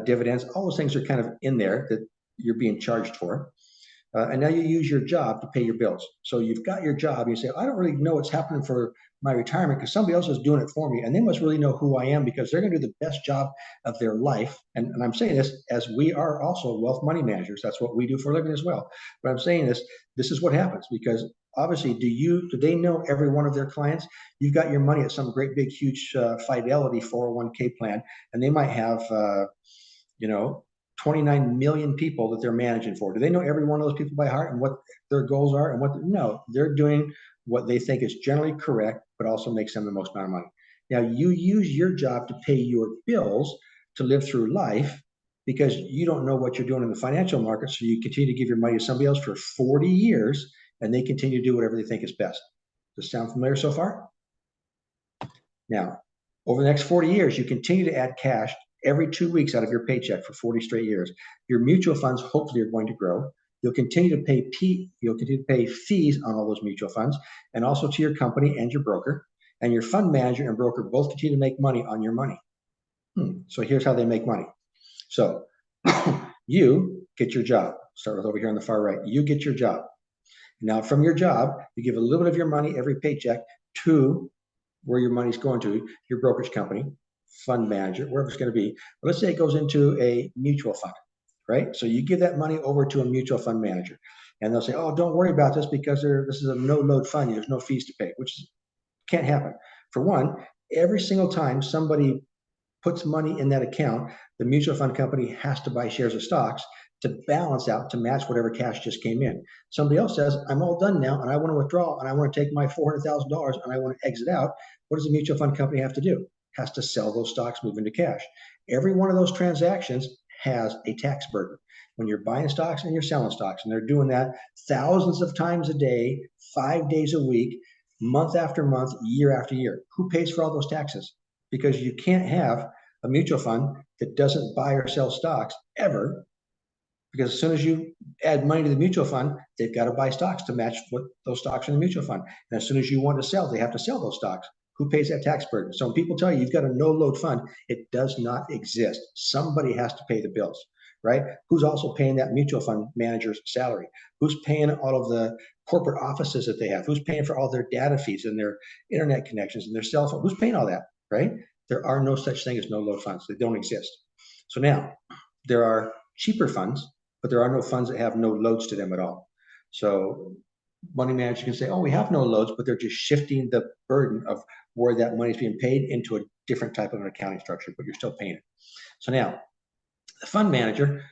dividends. All those things are kind of in there that you're being charged for. And now you use your job to pay your bills. So you've got your job. You say, I don't really know what's happening for my retirement because somebody else is doing it for me. And they must really know who I am because they're going to do the best job of their life. And I'm saying this as we are also wealth money managers. That's what we do for a living as well. But I'm saying this is what happens because obviously, do they know every one of their clients? You've got your money at some great big huge Fidelity 401k plan, and they might have 29 million people that they're managing for. Do they know every one of those people by heart and what their goals are and no, they're doing what they think is generally correct, but also makes them the most amount of money. Now you use your job to pay your bills to live through life because you don't know what you're doing in the financial market. So you continue to give your money to somebody else for 40 years and they continue to do whatever they think is best. Does this sound familiar so far? Now, over the next 40 years, you continue to add cash every 2 weeks out of your paycheck for 40 straight years. Your mutual funds hopefully are going to grow. You'll continue to pay fees on all those mutual funds and also to your company and your broker. And your fund manager and broker both continue to make money on your money. So here's how they make money. So you get your job. Start with over here on the far right. You get your job. Now from your job, you give a little bit of your money every paycheck to where your money's going to, your brokerage company, fund manager, wherever it's going to be. But let's say it goes into a mutual fund, right? So you give that money over to a mutual fund manager, and they'll say, "Oh, don't worry about this because this is a no-load fund. There's no fees to pay," which can't happen. For one, every single time somebody puts money in that account, the mutual fund company has to buy shares of stocks to balance out to match whatever cash just came in. Somebody else says, I'm all done now and I want to withdraw and I want to take my $400,000 and I want to exit out. What does the mutual fund company have to do? Has to sell those stocks, move into cash. Every one of those transactions has a tax burden. When you're buying stocks and you're selling stocks, and they're doing that thousands of times a day, 5 days a week, month after month, year after year. Who pays for all those taxes? Because you can't have a mutual fund that doesn't buy or sell stocks ever, because as soon as you add money to the mutual fund, they've got to buy stocks to match what those stocks in the mutual fund. And as soon as you want to sell, they have to sell those stocks. Who pays that tax burden? So when people tell you you've got a no-load fund, it does not exist. Somebody has to pay the bills, right? Who's also paying that mutual fund manager's salary? Who's paying all of the corporate offices that they have? Who's paying for all their data feeds and their internet connections and their cell phone? Who's paying all that, right? There are no such thing as no-load funds. They don't exist. So now there are cheaper funds, but there are no funds that have no loads to them at all. So money managers can say, oh, we have no loads, but they're just shifting the burden of where that money is being paid into a different type of an accounting structure, but you're still paying it. So now the fund manager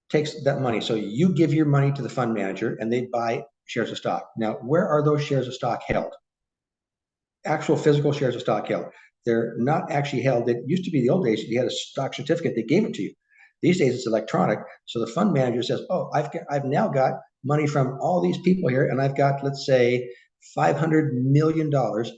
takes that money. So you give your money to the fund manager and they buy shares of stock. Now, where are those shares of stock held? Actual physical shares of stock held. They're not actually held. It used to be the old days, you had a stock certificate, they gave it to you. These days it's electronic. So the fund manager says, oh, I've now got money from all these people here, and I've got, let's say, $500 million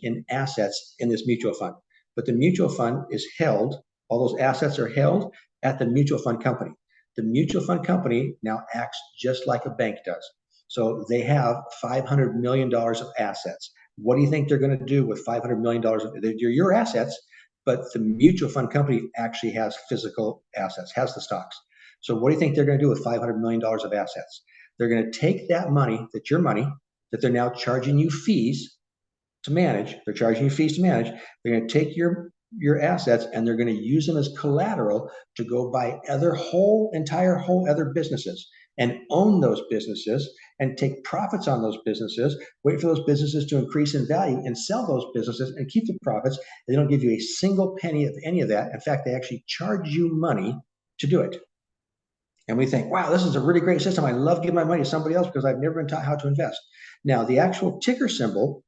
in assets in this mutual fund. But the mutual fund is held, all those assets are held at the mutual fund company. The mutual fund company now acts just like a bank does. So they have $500 million of assets. What do you think they're going to do with $500 million? They're your assets, but the mutual fund company actually has physical assets, has the stocks. So what do you think they're going to do with $500 million of assets? They're going to take that money, that's your money, that they're now charging you fees to manage. They're charging you fees to manage. They're going to take your assets and they're going to use them as collateral to go buy entire other businesses and own those businesses and take profits on those businesses, wait for those businesses to increase in value and sell those businesses and keep the profits. They don't give you a single penny of any of that. In fact, they actually charge you money to do it. And we think, wow, this is a really great system. I love giving my money to somebody else because I've never been taught how to invest. Now, the actual ticker symbol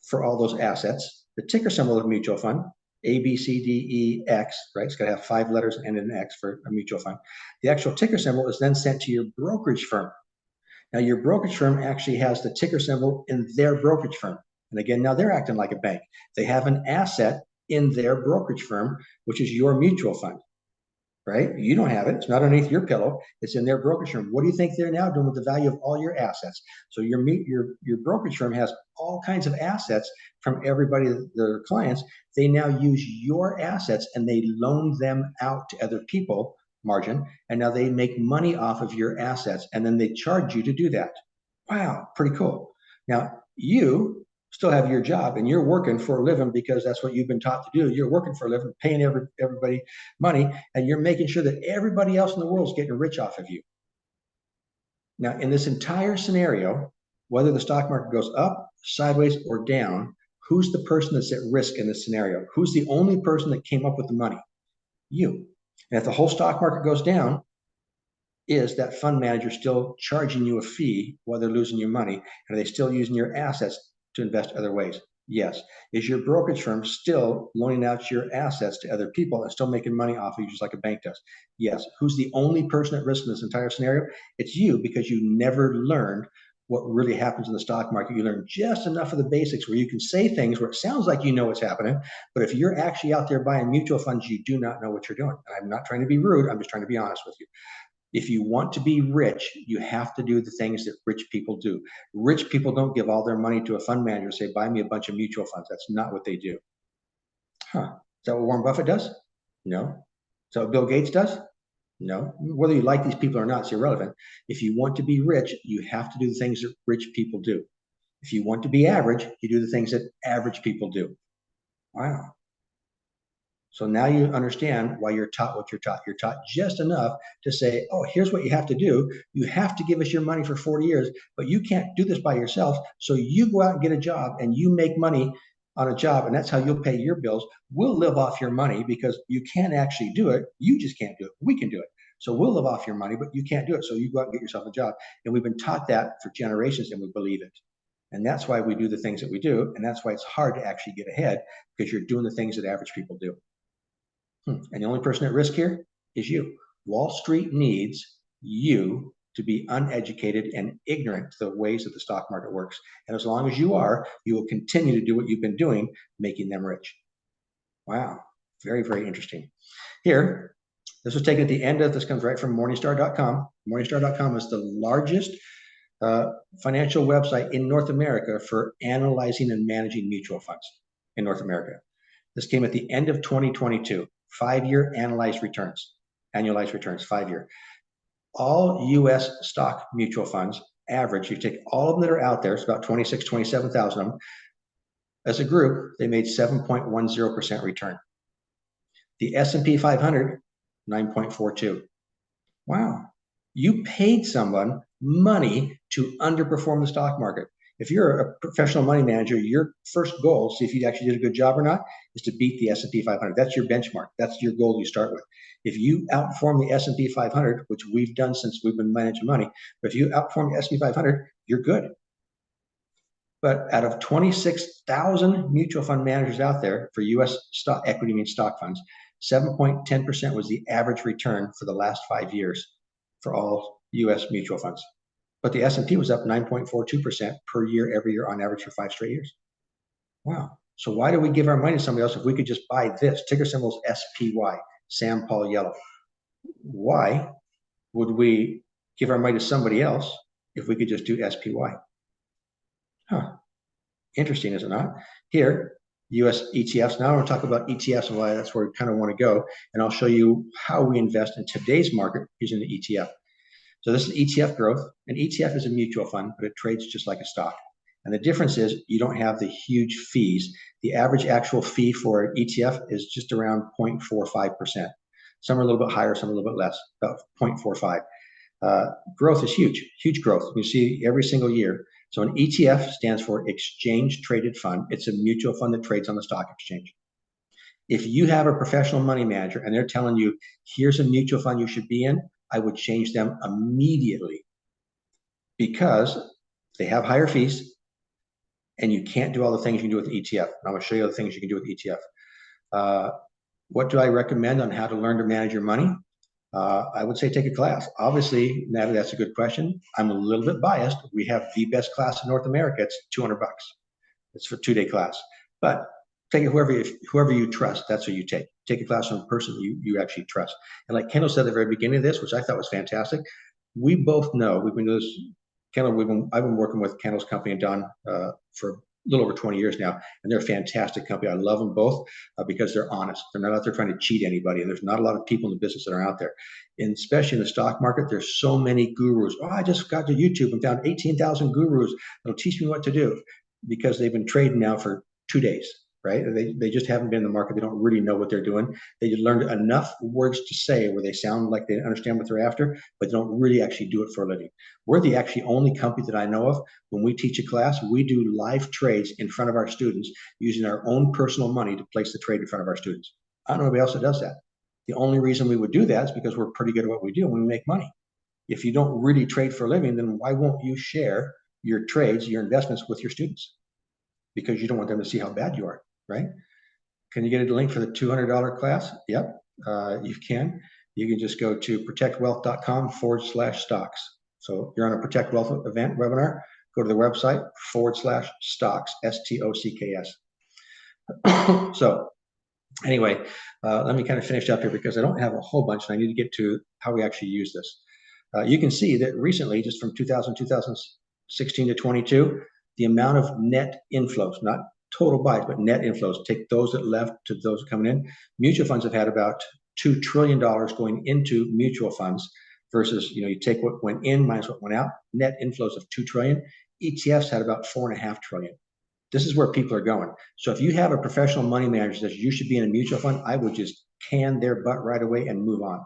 for all those assets, the ticker symbol of a mutual fund, A, B, C, D, E, X, right? It's got to have 5 letters and an X for a mutual fund. The actual ticker symbol is then sent to your brokerage firm. Now, your brokerage firm actually has the ticker symbol in their brokerage firm. And again, now they're acting like a bank. They have an asset in their brokerage firm, which is your mutual fund, right? You don't have it. It's not underneath your pillow. It's in their brokerage firm. What do you think they're now doing with the value of all your assets? So your brokerage firm has all kinds of assets from everybody, their clients. They now use your assets and they loan them out to other people, margin, and now they make money off of your assets and then they charge you to do that. Wow, pretty cool. Now, you still have your job and you're working for a living because that's what you've been taught to do. You're working for a living, paying everybody money, and you're making sure that everybody else in the world is getting rich off of you. Now, in this entire scenario, whether the stock market goes up, sideways, or down, who's the person that's at risk in this scenario? Who's the only person that came up with the money? You. And if the whole stock market goes down, is that fund manager still charging you a fee while they're losing your money? And are they still using your assets to invest other ways? Yes. Is your brokerage firm still loaning out your assets to other people and still making money off of you just like a bank does? Yes. Who's the only person at risk in this entire scenario? It's you, because you never learned what really happens in the stock market. You learn just enough of the basics where you can say things where it sounds like you know what's happening, but if you're actually out there buying mutual funds, you do not know what you're doing. And I'm not trying to be rude. I'm just trying to be honest with you. If you want to be rich, you have to do the things that rich people do. Rich people don't give all their money to a fund manager and say, buy me a bunch of mutual funds. That's not what they do. Huh? Is that what Warren Buffett does? No. Is that what Bill Gates does? No. Whether you like these people or not, it's irrelevant. If you want to be rich, you have to do the things that rich people do. If you want to be average, you do the things that average people do. Wow. So now you understand why you're taught what you're taught. You're taught just enough to say, oh, here's what you have to do. You have to give us your money for 40 years, but you can't do this by yourself. So you go out and get a job and you make money on a job, and that's how you'll pay your bills. We'll live off your money because you can't actually do it. You just can't do it. We can do it. So we'll live off your money, but you can't do it. So you go out and get yourself a job. And we've been taught that for generations and we believe it. And that's why we do the things that we do. And that's why it's hard to actually get ahead, because you're doing the things that average people do. And the only person at risk here is you. Wall Street needs you to be uneducated and ignorant to the ways that the stock market works. And as long as you are, you will continue to do what you've been doing, making them rich. Wow. Very, very interesting. Here, this was taken at the end of, this comes right from Morningstar.com. Morningstar.com is the largest financial website in North America for analyzing and managing mutual funds in North America. This came at the end of 2022. 5-year annualized returns, 5-year. All U.S. stock mutual funds average, you take all of them that are out there, it's about 27,000 of them. As a group, they made 7.10% return. The S&P 500, 9.42. Wow. You paid someone money to underperform the stock market. If you're a professional money manager, your first goal, see if you actually did a good job or not, is to beat the S&P 500. That's your benchmark. That's your goal you start with. If you outperform the S&P 500, which we've done since we've been managing money, but if you outperform the S&P 500, you're good. But out of 26,000 mutual fund managers out there for U.S. stock equity, means stock funds, 7.10% was the average return for the last 5 years for all U.S. mutual funds. But the S&P was up 9.42% per year, every year on average for 5 straight years. Wow. So why do we give our money to somebody else if we could just buy this? Ticker symbol is SPY, Sam Paul Yellow. Why would we give our money to somebody else if we could just do SPY? Huh. Interesting, is it not? Here, US ETFs. Now I want to talk about ETFs and why that's where we kind of want to go. And I'll show you how we invest in today's market using the ETF. So this is ETF growth. An ETF is a mutual fund, but it trades just like a stock. And the difference is you don't have the huge fees. The average actual fee for an ETF is just around 0.45%. Some are a little bit higher, some are a little bit less, about 0.45. Growth is huge, huge growth. You see every single year. So an ETF stands for Exchange Traded Fund. It's a mutual fund that trades on the stock exchange. If you have a professional money manager and they're telling you, here's a mutual fund you should be in, I would change them immediately because they have higher fees and you can't do all the things you can do with the ETF. I'm going to show you the things you can do with ETF. What do I recommend on how to learn to manage your money? I would say take a class. Obviously, Natalie, that's a good question. I'm a little bit biased. We have the best class in North America. It's $200. It's for a 2-day class. But take it whoever you trust, that's who you take. Take a class from a person you actually trust. And like Kendall said at the very beginning of this, which I thought was fantastic, we both know, we've been doing this, Kendall, I've been working with Kendall's company and Don for a little over 20 years now, and they're a fantastic company. I love them both because they're honest. They're not out there trying to cheat anybody, and there's not a lot of people in the business that are out there. And especially in the stock market, there's so many gurus. Oh, I just got to YouTube and found 18,000 gurus that'll teach me what to do because they've been trading now for 2 days, right? They just haven't been in the market. They don't really know what they're doing. They just learned enough words to say where they sound like they understand what they're after, but they don't really actually do it for a living. We're the actually only company that I know of. When we teach a class, we do live trades in front of our students using our own personal money to place the trade in front of our students. I don't know anybody else that does that. The only reason we would do that is because we're pretty good at what we do and we make money. If you don't really trade for a living, then why won't you share your trades, your investments with your students? Because you don't want them to see how bad you are, right? Can you get a link for the $200 class? Yep, you can. You can just go to protectwealth.com/stocks. So you're on a Protect Wealth event webinar, go to the website /stocks, STOCKS. So anyway, let me kind of finish up here because I don't have a whole bunch and I need to get to how we actually use this. You can see that recently, just from 2016 to 22, the amount of net inflows, not total buys, but net inflows, take those that left to those coming in. Mutual funds have had about $2 trillion going into mutual funds versus, you take what went in minus what went out, net inflows of 2 trillion. ETFs had about 4.5 trillion. This is where people are going. So if you have a professional money manager that says you should be in a mutual fund, I would just can their butt right away and move on.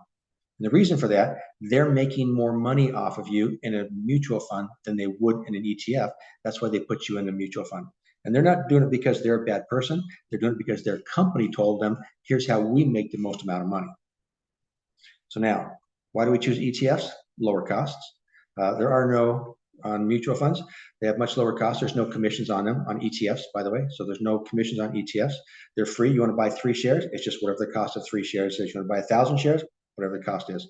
And the reason for that, they're making more money off of you in a mutual fund than they would in an ETF. That's why they put you in a mutual fund. And they're not doing it because they're a bad person. They're doing it because their company told them, here's how we make the most amount of money. So now, why do we choose ETFs? Lower costs. There are no on mutual funds. They have much lower costs. There's no commissions on them on ETFs, by the way. So there's no commissions on ETFs. They're free. You want to buy 3 shares? It's just whatever the cost of 3 shares is. You want to buy 1,000 shares? Whatever the cost is.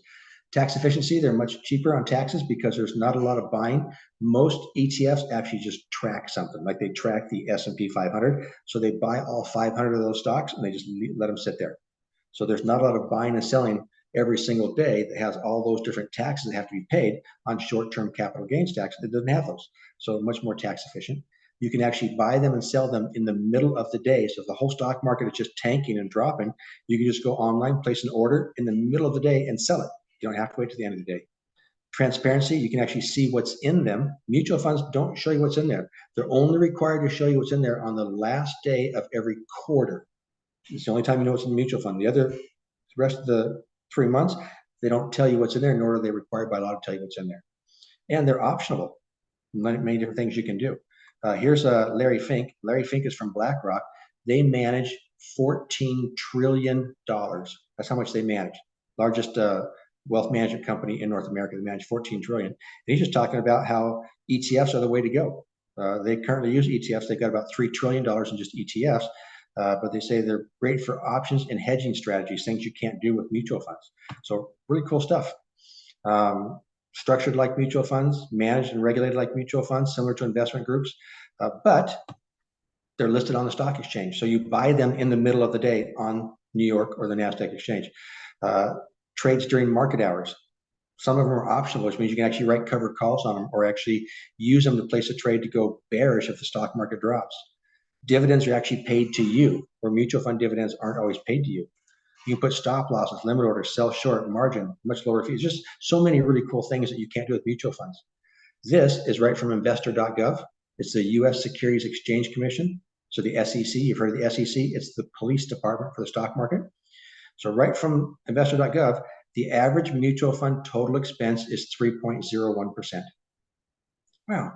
Tax efficiency, they're much cheaper on taxes because there's not a lot of buying. Most ETFs actually just track something, like they track the S&P 500. So they buy all 500 of those stocks and they just let them sit there. So there's not a lot of buying and selling every single day that has all those different taxes that have to be paid on short-term capital gains tax. It doesn't have those. So much more tax efficient. You can actually buy them and sell them in the middle of the day. So if the whole stock market is just tanking and dropping, you can just go online, place an order in the middle of the day and sell it. You don't have to wait to the end of the day. Transparency, you can actually see what's in them. Mutual funds don't show you what's in there. They're only required to show you what's in there on the last day of every quarter. It's the only time you know what's in the mutual fund. The rest of the 3 months, they don't tell you what's in there, nor are they required by law to tell you what's in there. And they're optional. Many different things you can do. Here's Larry Fink. Larry Fink is from BlackRock. They manage $14 trillion. That's how much they manage. Largest wealth management company in North America. They manage 14 trillion. And he's just talking about how ETFs are the way to go. They currently use ETFs. They've got about $3 trillion in just ETFs. But they say they're great for options and hedging strategies, things you can't do with mutual funds. So really cool stuff. Structured like mutual funds, managed and regulated like mutual funds, similar to investment groups, but they're listed on the stock exchange. So you buy them in the middle of the day on New York or the NASDAQ exchange. Trades during market hours. Some of them are optional, which means you can actually write covered calls on them or actually use them to place a trade to go bearish if the stock market drops. Dividends are actually paid to you, where mutual fund dividends aren't always paid to you. You can put stop losses, limit orders, sell short, margin, much lower fees. Just so many really cool things that you can't do with mutual funds. This is right from investor.gov. It's the U.S. Securities Exchange Commission. So the SEC, you've heard of the SEC, it's the police department for the stock market. So right from investor.gov, the average mutual fund total expense is 3.01%. Wow,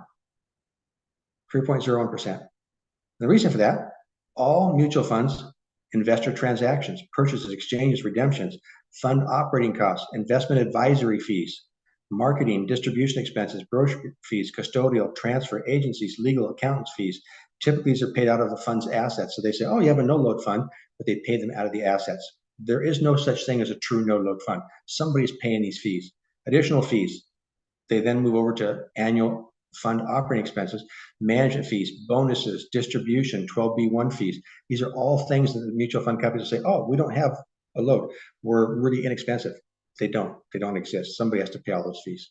3.01%. The reason for that, all mutual funds, investor transactions, purchases, exchanges, redemptions, fund operating costs, investment advisory fees, marketing, distribution expenses, brochure fees, custodial, transfer, agencies, legal, accountants fees. Typically, these are paid out of the fund's assets. So they say, oh, you have a no-load fund, but they pay them out of the assets. There is no such thing as a true no-load fund. Somebody's paying these fees. Additional fees, they then move over to annual fund operating expenses, management fees, bonuses, distribution, 12B1 fees. These are all things that the mutual fund companies say, oh, we don't have a load. We're really inexpensive. They don't exist. Somebody has to pay all those fees.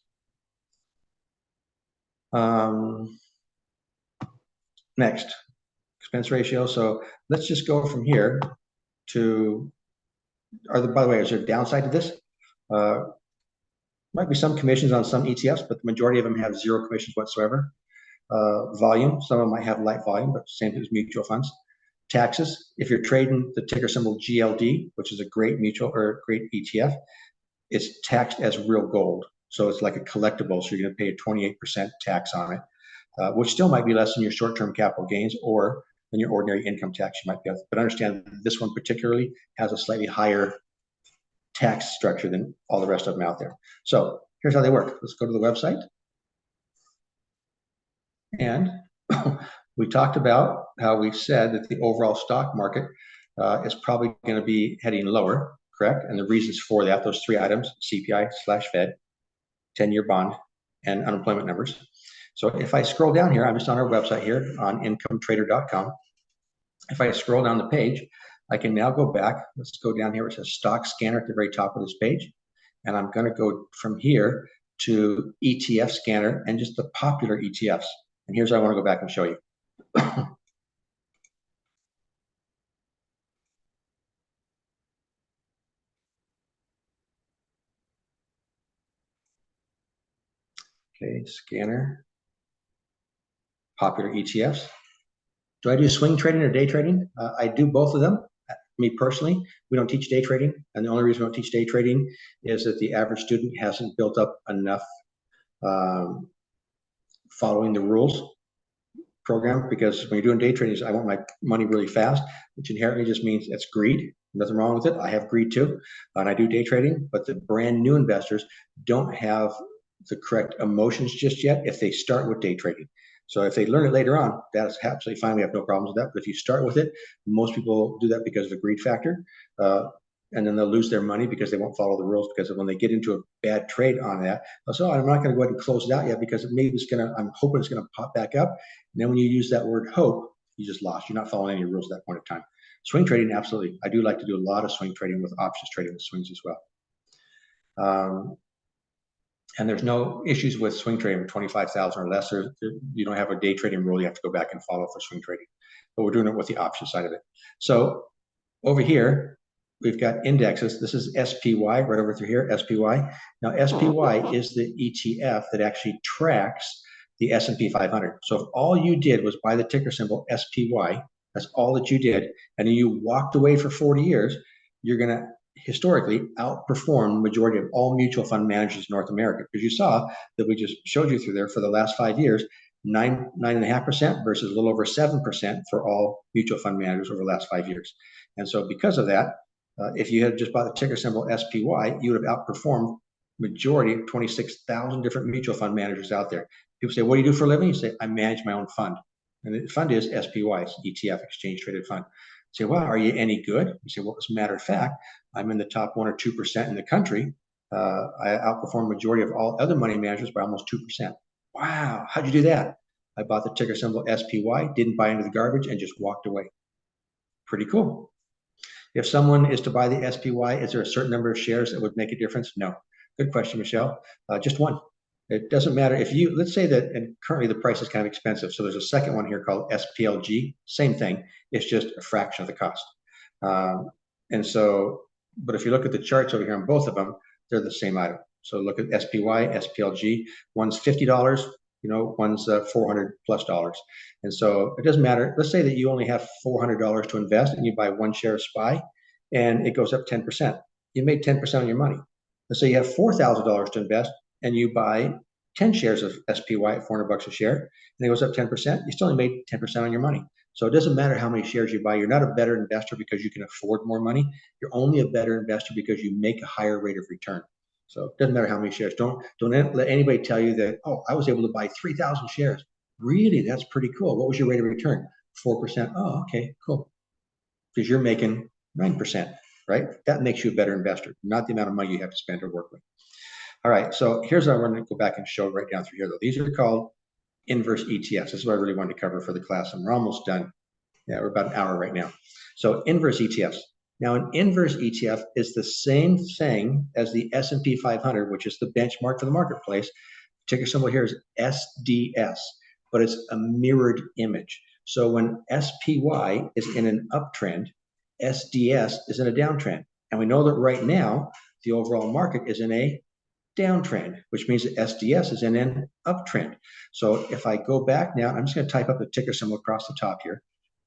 Next, expense ratio. So let's just go from here to, by the way, is there a downside to this? Might be some commissions on some ETFs, but the majority of them have zero commissions whatsoever. Volume, some of them might have light volume, but same as mutual funds. Taxes, if you're trading the ticker symbol GLD, which is a great mutual or great ETF, it's taxed as real gold. So it's like a collectible, so you're going to pay a 28% tax on it, which still might be less than your short-term capital gains or than your ordinary income tax you might get. But understand this one particularly has a slightly higher tax structure than all the rest of them out there. So here's how they work. Let's go to the website. And we talked about how we said that the overall stock market is probably going to be heading lower, correct? And the reasons for that, those three items, CPI/Fed, 10-year bond, and unemployment numbers. So if I scroll down here, I'm just on our website here on incometrader.com. If I scroll down the page, I can now go back. Let's go down here. It says stock scanner at the very top of this page. And I'm going to go from here to ETF scanner and just the popular ETFs. And here's what I want to go back and show you. Okay, scanner, popular ETFs. Do I do swing trading or day trading? I do both of them. Me personally, we don't teach day trading. And the only reason we don't teach day trading is that the average student hasn't built up enough following the rules program, because when you're doing day trading, I want my money really fast, which inherently just means it's greed. Nothing wrong with it. I have greed too, and I do day trading, but the brand new investors don't have the correct emotions just yet if they start with day trading. So if they learn it later on, that's absolutely fine. We have no problems with that. But if you start with it, most people do that because of the greed factor. And then they'll lose their money because they won't follow the rules, because when they get into a bad trade on that, they'll say, oh, I'm not going to go ahead and close it out yet because maybe I'm hoping it's going to pop back up. And then when you use that word hope, you just lost. You're not following any rules at that point in time. Swing trading, absolutely. I do like to do a lot of swing trading with options trading with swings as well. And there's no issues with swing trading with 25,000 or less. You don't have a day trading rule you have to go back and follow for swing trading. But we're doing it with the option side of it. So over here, we've got indexes. This is SPY right over through here, SPY. Now, SPY is the ETF that actually tracks the S&P 500. So if all you did was buy the ticker symbol SPY, that's all that you did, and then you walked away for 40 years, you're going to historically outperform the majority of all mutual fund managers in North America. Because you saw that we just showed you through there for the last 5 years, 9.5% versus a little over 7% for all mutual fund managers over the last 5 years. And so because of that, if you had just bought the ticker symbol SPY, you would have outperformed majority of 26,000 different mutual fund managers out there. People say, what do you do for a living? You say, I manage my own fund. And the fund is SPY, ETF, exchange traded fund. You say, well, are you any good? You say, well, as a matter of fact, I'm in the top 1 or 2% in the country. I outperform the majority of all other money managers by almost 2%. Wow, how'd you do that? I bought the ticker symbol SPY, didn't buy into the garbage, and just walked away. Pretty cool. If someone is to buy the SPY, is there a certain number of shares that would make a difference? No. Good question, Michelle. Just one. It doesn't matter if you, let's say that, and currently the price is kind of expensive. So there's a second one here called SPLG, same thing. It's just a fraction of the cost. Um, and so, but if you look at the charts over here on both of them, they're the same item. So look at SPY, SPLG, one's $50, one's $400+. And so it doesn't matter. Let's say that you only have $400 to invest and you buy one share of SPY and it goes up 10%. You made 10% on your money. Let's say you have $4,000 to invest and you buy 10 shares of SPY at $400 a share and it goes up 10%. You still only made 10% on your money. So it doesn't matter how many shares you buy. You're not a better investor because you can afford more money. You're only a better investor because you make a higher rate of return. So it doesn't matter how many shares. Don't let anybody tell you that, oh, I was able to buy 3,000 shares. Really? That's pretty cool. What was your rate of return? 4%. Oh, okay, cool. Because you're making 9%, right? That makes you a better investor, not the amount of money you have to spend or work with. All right, so here's what I want to go back and show right down through here, though. These are called inverse ETFs. This is what I really wanted to cover for the class, and we're almost done. Yeah, we're about an hour right now. So inverse ETFs. Now, an inverse ETF is the same thing as the S&P 500, which is the benchmark for the marketplace. Ticker symbol here is SDS, but it's a mirrored image. So when SPY is in an uptrend, SDS is in a downtrend. And we know that right now, the overall market is in a downtrend, which means that SDS is in an uptrend. So if I go back now, I'm just going to type up the ticker symbol across the top here,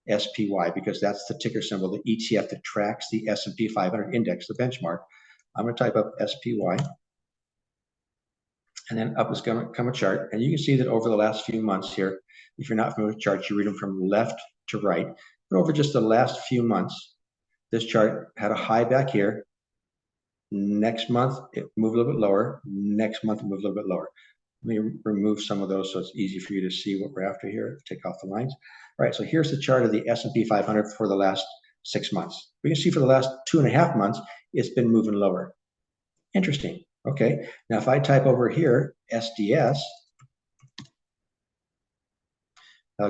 SPY, because that's the ticker symbol, the ETF that tracks the S&P 500 index, the benchmark. I'm going to type up SPY, and then up is going to come a chart. And you can see that over the last few months here, if you're not familiar with charts, you read them from left to right. But over just the last few months, this chart had a high back here. Next month, it moved a little bit lower. Next month, it moved a little bit lower. Let me remove some of those so it's easy for you to see what we're after here. Take off the lines. All right, so here's the chart of the S&P 500 for the last 6 months. We can see for the last 2.5 months, it's been moving lower. Interesting. Okay, now if I type over here, SDS.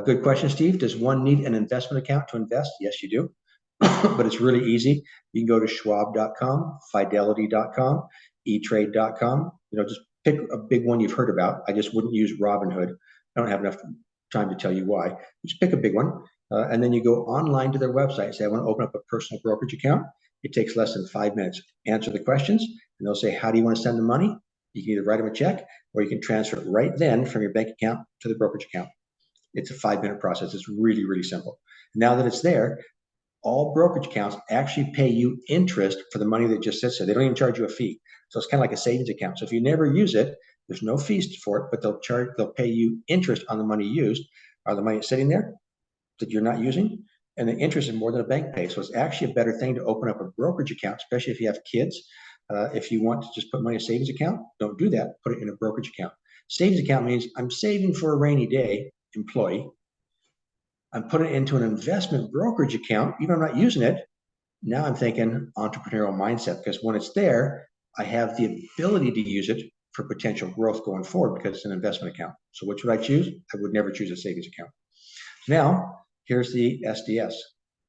Good question, Steve. Does one need an investment account to invest? Yes, you do. But it's really easy. You can go to schwab.com, fidelity.com, etrade.com. Just pick a big one you've heard about. I just wouldn't use Robinhood. I don't have enough time to tell you why. Just pick a big one. And then you go online to their website and say, I want to open up a personal brokerage account. It takes less than 5 minutes. Answer the questions, and they'll say, how do you want to send the money? You can either write them a check, or you can transfer it right then from your bank account to the brokerage account. It's a 5-minute process. It's really, really simple. Now that it's there, all brokerage accounts actually pay you interest for the money that just sits there. They don't even charge you a fee. So it's kind of like a savings account. So if you never use it, there's no fees for it, but they'll pay you interest on the money used, or the money sitting there that you're not using. And the interest is more than a bank pays. So it's actually a better thing to open up a brokerage account, especially if you have kids. If you want to just put money in a savings account, don't do that. Put it in a brokerage account. Savings account means I'm saving for a rainy day, employee. I'm putting it into an investment brokerage account, even if I'm not using it. Now I'm thinking entrepreneurial mindset, because when it's there, I have the ability to use it for potential growth going forward because it's an investment account. So which would I choose? I would never choose a savings account. Now, here's the SDS,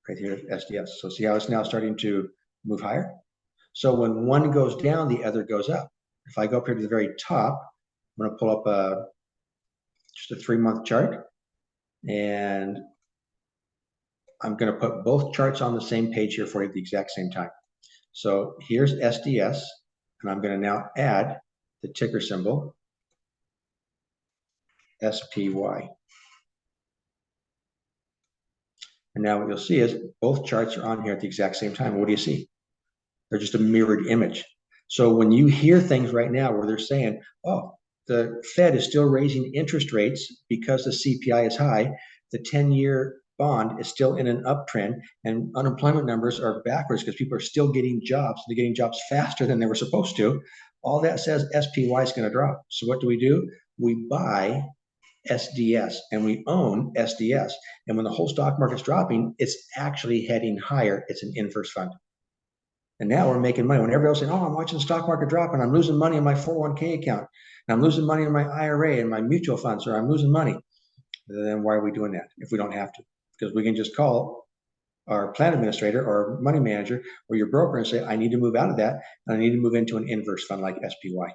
right here, SDS. So see how it's now starting to move higher? So when one goes down, the other goes up. If I go up here to the very top, I'm going to pull up just a 3-month chart. And I'm going to put both charts on the same page here for you at the exact same time. So here's SDS, and I'm going to now add the ticker symbol SPY. And now what you'll see is both charts are on here at the exact same time. What do you see? They're just a mirrored image. So when you hear things right now where they're saying, oh, the Fed is still raising interest rates because the CPI is high, the 10-year bond is still in an uptrend, and unemployment numbers are backwards because people are still getting jobs. They're getting jobs faster than they were supposed to. All that says SPY is going to drop. So what do? We buy SDS and we own SDS. And when the whole stock market's dropping, it's actually heading higher. It's an inverse fund. And now we're making money. When everybody else saying, oh, I'm watching the stock market drop and I'm losing money in my 401k account, and I'm losing money in my IRA and my mutual funds, or I'm losing money, then why are we doing that if we don't have to? Because we can just call our plan administrator or money manager or your broker and say, I need to move out of that, and I need to move into an inverse fund like SPY.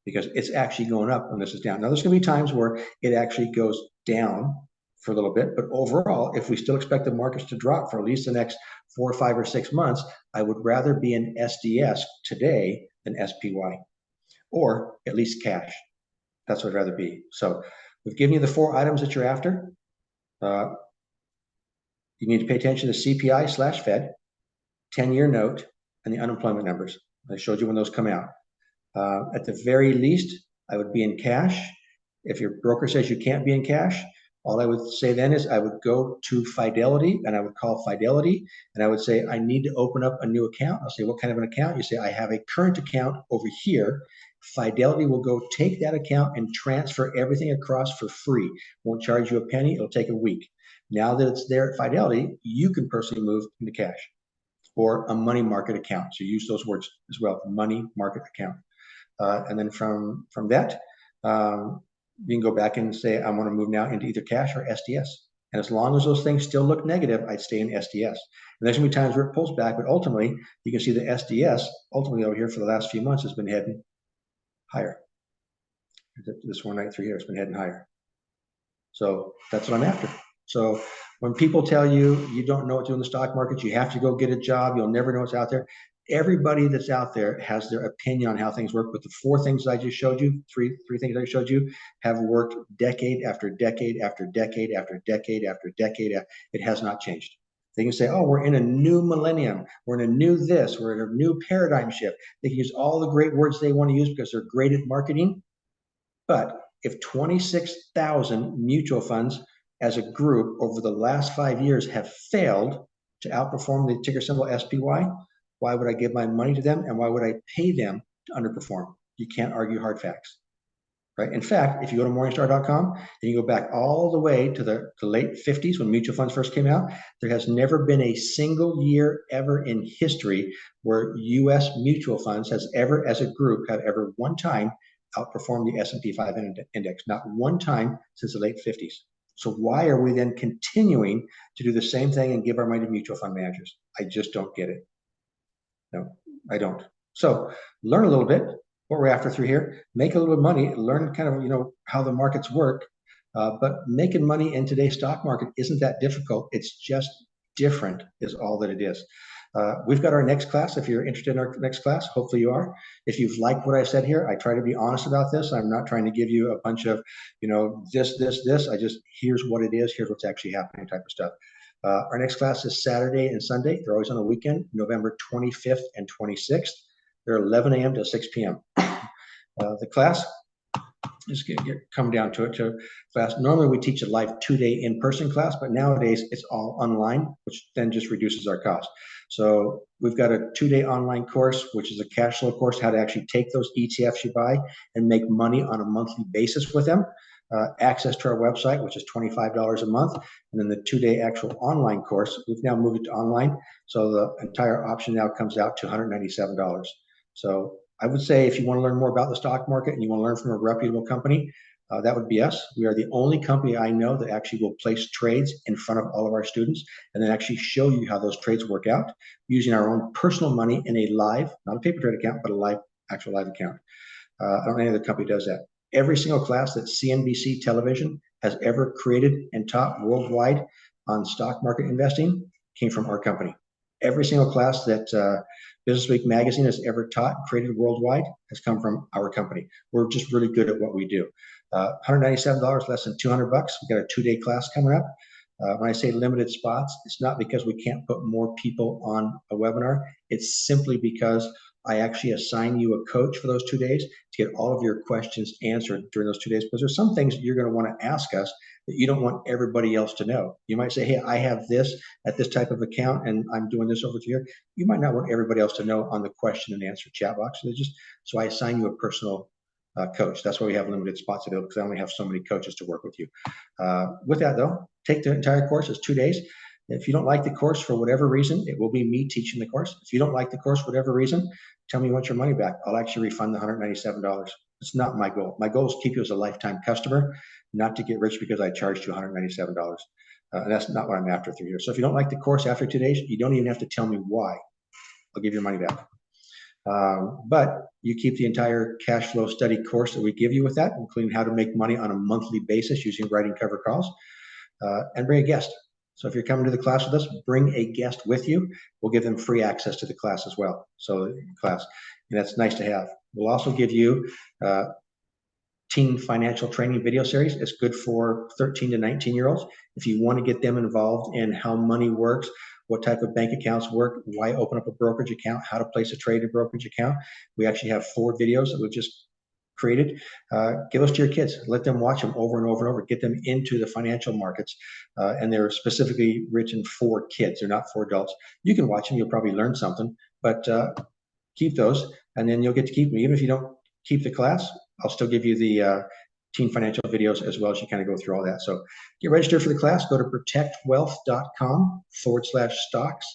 because it's actually going up when this is down. Now, there's going to be times where it actually goes down for a little bit, but overall, if we still expect the markets to drop for at least the next 4 or 5 or 6 months, I would rather be in SDS today than SPY, or at least cash. That's what I'd rather be. So we've given you the 4 items that you're after. You need to pay attention to CPI/Fed, 10-year note, and the unemployment numbers. I showed you when those come out. At the very least, I would be in cash. If your broker says you can't be in cash, all I would say then is I would go to Fidelity, and I would call Fidelity, and I would say, I need to open up a new account. I'll say, what kind of an account? You say, I have a current account over here. Fidelity will go take that account and transfer everything across for free. Won't charge you a penny. It'll take a week. Now that it's there at Fidelity, you can personally move into cash or a money market account. So use those words as well, money market account. And then from that, you can go back and say, I want to move now into either cash or SDS. And as long as those things still look negative, I'd stay in SDS. And there's going to be times where it pulls back, but ultimately, you can see the SDS, ultimately over here for the last few months, has been heading higher. This 193 here has been heading higher. So that's what I'm after. So when people tell you you don't know what to do in the stock market, you have to go get a job, you'll never know what's out there. Everybody that's out there has their opinion on how things work, but the 4 things I just showed you, three things I showed you, have worked decade after decade after decade after decade after decade. It has not changed. They can say, oh, we're in a new millennium, we're in a new this, we're in a new paradigm shift. They can use all the great words they want to use because they're great at marketing. But if 26,000 mutual funds as a group over the last 5 years have failed to outperform the ticker symbol SPY, why would I give my money to them, and why would I pay them to underperform? You can't argue hard facts, right? In fact, if you go to Morningstar.com and you go back all the way to the late 50s when mutual funds first came out, there has never been a single year ever in history where U.S. mutual funds has ever, as a group, have ever one time outperformed the S&P 500 index, not one time since the late 50s. So why are we then continuing to do the same thing and give our money to mutual fund managers? I just don't get it. No, I don't. So learn a little bit what we're after through here, make a little money, learn kind of, how the markets work. But making money in today's stock market isn't that difficult. It's just different is all that it is. We've got our next class. If you're interested in our next class, hopefully you are. If you've liked what I said here, I try to be honest about this. I'm not trying to give you a bunch of, this. I just, here's what it is. Here's what's actually happening type of stuff. Our next class is Saturday and Sunday. They're always on the weekend, November 25th and 26th. They're 11 a.m. to 6 p.m. The class is going to come down to it. To class. Normally we teach a live 2-day in-person class, but nowadays it's all online, which then just reduces our cost. So we've got a 2-day online course, which is a cash flow course, how to actually take those ETFs you buy and make money on a monthly basis with them. Access to our website, which is $25 a month, and then the 2-day actual online course. We've now moved it to online, so the entire option now comes out to $197. So I would say if you want to learn more about the stock market and you want to learn from a reputable company, that would be us. We are the only company I know that actually will place trades in front of all of our students and then actually show you how those trades work out using our own personal money in a live, not a paper trade account, but a actual live account. I don't know any other company does that. Every single class that CNBC television has ever created and taught worldwide on stock market investing came from our company. Every single class that Business Week magazine has ever taught and created worldwide has come from our company. We're just really good at what we do. $197, less than $200. We've got a 2-day class coming up. When I say limited spots, it's not because we can't put more people on a webinar. It's simply because I actually assign you a coach for those 2 days to get all of your questions answered during those 2 days, because there's some things that you're going to want to ask us that you don't want everybody else to know. You might say, hey, I have this at this type of account and I'm doing this over here. You might not want everybody else to know on the question and answer chat box. So I assign you a personal coach. That's why we have limited spots available, because I only have so many coaches to work with you. With that though, take the entire course. It's 2 days. If you don't like the course for whatever reason, it will be me teaching the course. If you don't like the course for whatever reason, tell me you want your money back. I'll actually refund the $197. It's not my goal. My goal is to keep you as a lifetime customer, not to get rich because I charged you $197. And that's not what I'm after through here. So if you don't like the course after 2 days, you don't even have to tell me why. I'll give your money back. But you keep the entire cash flow study course that we give you with that, including how to make money on a monthly basis using writing cover calls, and bring a guest. So if you're coming to the class with us, bring a guest with you. We'll give them free access to the class as well. So class, and that's nice to have. We'll also give you teen financial training video series. It's good for 13 to 19-year-olds. If you want to get them involved in how money works, what type of bank accounts work, why open up a brokerage account, how to place a trade in a brokerage account. We actually have 4 videos that we've just created. Give those to your kids. Let them watch them over and over and over. Get them into the financial markets. And they're specifically written for kids. They're not for adults. You can watch them. You'll probably learn something. But keep those, and then you'll get to keep them. Even if you don't keep the class, I'll still give you the teen financial videos as well as you kind of go through all that. So get registered for the class. Go to protectwealth.com/stocks,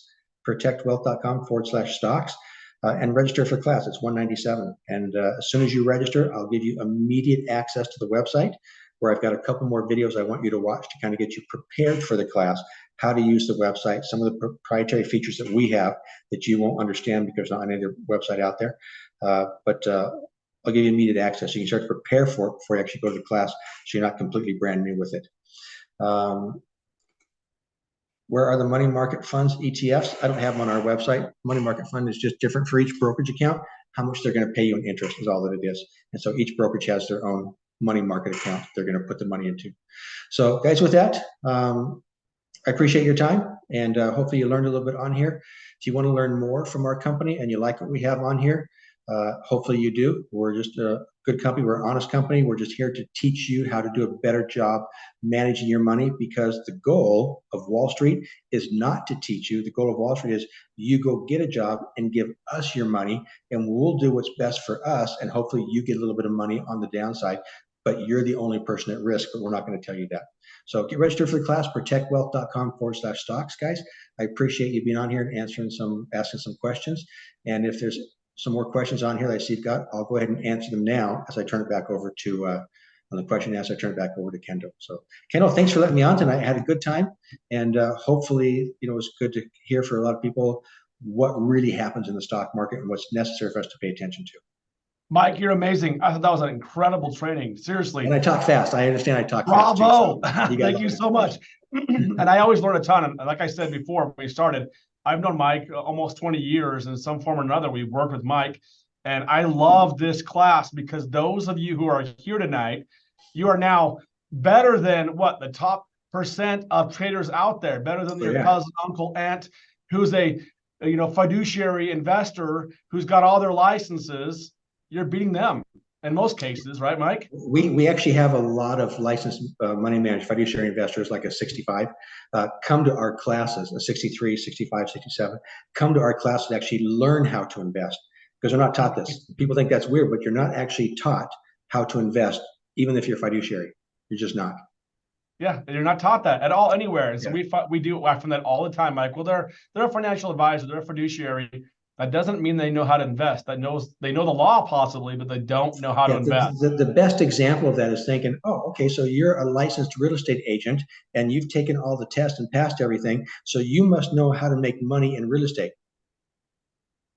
protectwealth.com/stocks, and register for the class. It's $197. And as soon as you register, I'll give you immediate access to the website, where I've got a couple more videos I want you to watch to kind of get you prepared for the class, how to use the website, some of the proprietary features that we have that you won't understand because there's not any other website out there. But I'll give you immediate access. You can start to prepare for it before you actually go to the class, so you're not completely brand new with it. Where are the money market funds, ETFs? I don't have them on our website. Money market fund is just different for each brokerage account. How much they're going to pay you in interest is all that it is. And so each brokerage has their own money market account they're going to put the money into. So guys, with that, I appreciate your time, and hopefully you learned a little bit on here. If you want to learn more from our company and you like what we have on here, hopefully you do. We're just a good company. We're an honest company. We're just here to teach you how to do a better job managing your money, because the goal of Wall Street is not to teach you. The goal of Wall Street is you go get a job and give us your money, and we'll do what's best for us, and hopefully you get a little bit of money on the downside, but you're the only person at risk, but we're not going to tell you that. So get registered for the class, protectwealth.com/stocks, guys. I appreciate you being on here and asking some questions. And if there's some more questions on here that I see you've got, I'll go ahead and answer them now as I turn it back over to, on the question and answer, I turn it back over to Kendall. So Kendall, thanks for letting me on tonight. I had a good time, and hopefully, it was good to hear for a lot of people what really happens in the stock market and what's necessary for us to pay attention to. Mike, you're amazing. I thought that was an incredible training. Seriously. And I talk fast. I understand I talk fast. Bravo. Too, so Thank you so much. And I always learn a ton. And like I said before, when we started, I've known Mike almost 20 years. In some form or another, we've worked with Mike. And I love this class because those of you who are here tonight, you are now better than what the top % of traders out there, better than your cousin, uncle, aunt, who's a fiduciary investor who's got all their licenses. You're beating them in most cases, right, Mike? We actually have a lot of licensed money managed fiduciary investors, like a 65, come to our classes, a 63, 65, 67, come to our classes and actually learn how to invest, because they're not taught this. People think that's weird, but you're not actually taught how to invest, even if you're fiduciary. You're just not. Yeah, you're not taught that at all anywhere. And so we do. I find that all the time, Mike. Well, they're a financial advisor, they're a fiduciary. That doesn't mean they know how to invest. They know the law possibly, but they don't know how to invest. The best example of that is thinking, oh, okay, so you're a licensed real estate agent and you've taken all the tests and passed everything, so you must know how to make money in real estate.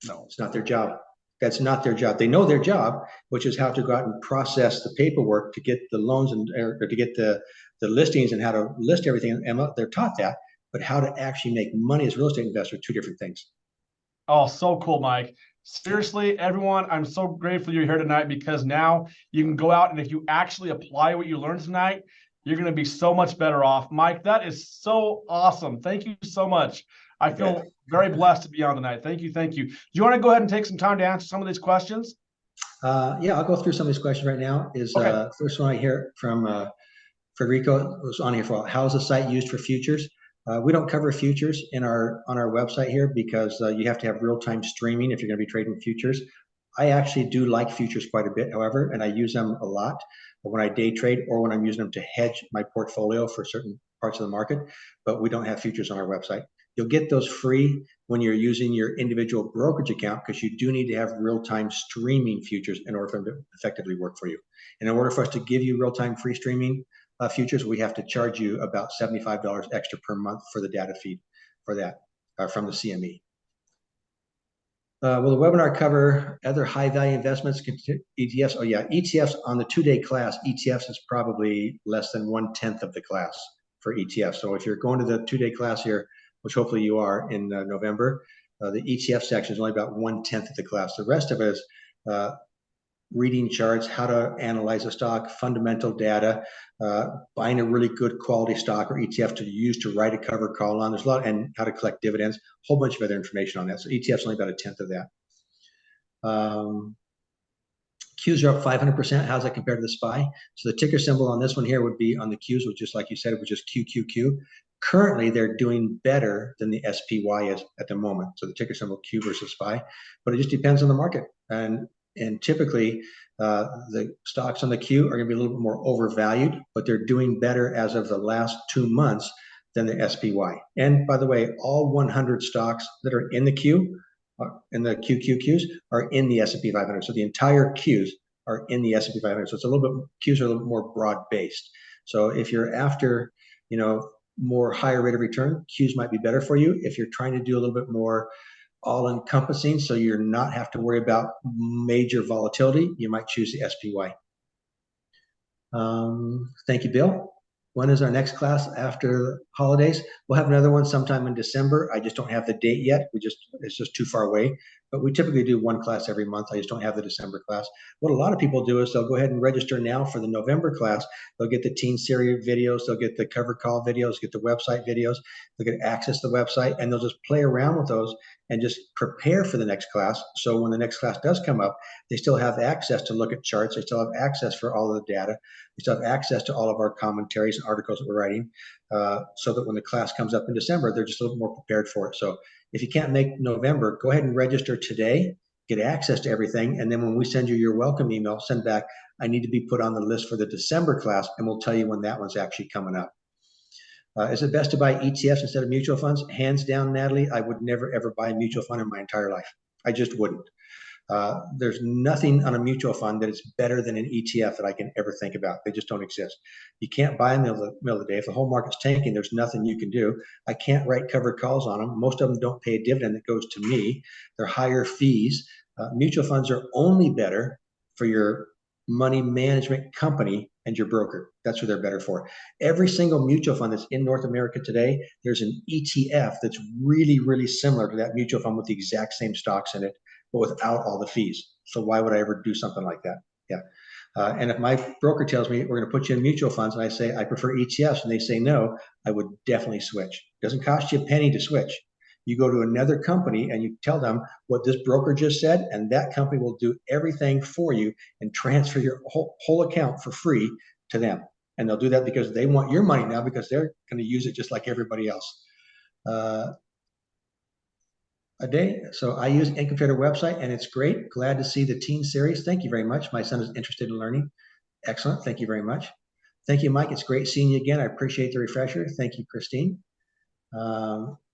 No, it's not their job. That's not their job. They know their job, which is how to go out and process the paperwork to get the loans or to get the listings and how to list everything. And they're taught that, but how to actually make money as a real estate investor, two different things. Oh, so cool, Mike. Seriously, everyone, I'm so grateful you're here tonight, because now you can go out and if you actually apply what you learned tonight, you're going to be so much better off. Mike, that is so awesome. Thank you so much. I feel very blessed to be on tonight. Thank you. Thank you. Do you want to go ahead and take some time to answer some of these questions? Yeah, I'll go through some of these questions right now. First one I hear from Federico was on here for a while. How is the site used for futures? We don't cover futures on our website here because you have to have real-time streaming if you're going to be trading futures. I actually do like futures quite a bit, however, and I use them a lot when I day trade or when I'm using them to hedge my portfolio for certain parts of the market, but we don't have futures on our website. You'll get those free when you're using your individual brokerage account, because you do need to have real-time streaming futures in order for them to effectively work for you. And in order for us to give you real-time free streaming futures, we have to charge you about $75 extra per month for the data feed for that from the CME. Will the webinar cover other high value investments, ETFs? Oh yeah, ETFs on the 2-day class, ETFs is probably less than 1/10 of the class for ETFs. So if you're going to the 2-day class here, which hopefully you are in November, the ETF section is only about 1/10 of the class. The rest of it is reading charts, how to analyze a stock, fundamental data, buying a really good quality stock or ETF to use to write a cover call on. There's a lot, and how to collect dividends, a whole bunch of other information on that. So ETF's only about 1/10 of that. Qs are up 500%. How's that compared to the SPY? So the ticker symbol on this one here would be on the Qs, which just like you said, it was just QQQ. Currently, they're doing better than the SPY is at the moment. So the ticker symbol Q versus SPY, but it just depends on the market. And typically, the stocks on the Q are going to be a little bit more overvalued, but they're doing better as of the last 2 months than the SPY. And by the way, all 100 stocks that are in the Q, in the QQQs, are in the S&P 500. So the entire Qs are in the S&P 500. So it's a little bit, Qs are a little bit more broad-based. So if you're after, more higher rate of return, Qs might be better for you. If you're trying to do a little bit more all-encompassing, so you're not have to worry about major volatility, you might choose the SPY. Thank you, Bill. When is our next class after holidays? We'll have another one sometime in December. I just don't have the date yet. It's just too far away. But we typically do one class every month. I just don't have the December class. What a lot of people do is they'll go ahead and register now for the November class. They'll get the Teen Series videos. They'll get the cover call videos, get the website videos. They'll get access to the website, and they'll just play around with those and just prepare for the next class. So when the next class does come up, they still have access to look at charts. They still have access for all of the data. They still have access to all of our commentaries and articles that we're writing, so that when the class comes up in December, they're just a little more prepared for it. So if you can't make November, go ahead and register today, get access to everything. And then when we send you your welcome email, send back, I need to be put on the list for the December class, and we'll tell you when that one's actually coming up. Is it best to buy ETFs instead of mutual funds? Hands down, Natalie, I would never, ever buy a mutual fund in my entire life. I just wouldn't. There's nothing on a mutual fund that is better than an ETF that I can ever think about. They just don't exist. You can't buy them in the middle of the day. If the whole market's tanking, there's nothing you can do. I can't write covered calls on them. Most of them don't pay a dividend that goes to me. They're higher fees. Mutual funds are only better for your money management company and your broker. That's what they're better for. Every single mutual fund that's in North America today, there's an ETF that's really, really similar to that mutual fund with the exact same stocks in it, but without all the fees. So why would I ever do something like that? Yeah. And if my broker tells me we're going to put you in mutual funds and I say I prefer ETFs and they say no, I would definitely switch. It doesn't cost you a penny to switch. You go to another company and you tell them what this broker just said, and that company will do everything for you and transfer your whole account for free to them. And they'll do that because they want your money now, because they're going to use it just like everybody else. A day. So I use Income Trader website and it's great. Glad to see the Teen Series. Thank you very much. My son is interested in learning. Excellent. Thank you very much. Thank you, Mike. It's great seeing you again. I appreciate the refresher. Thank you, Christine.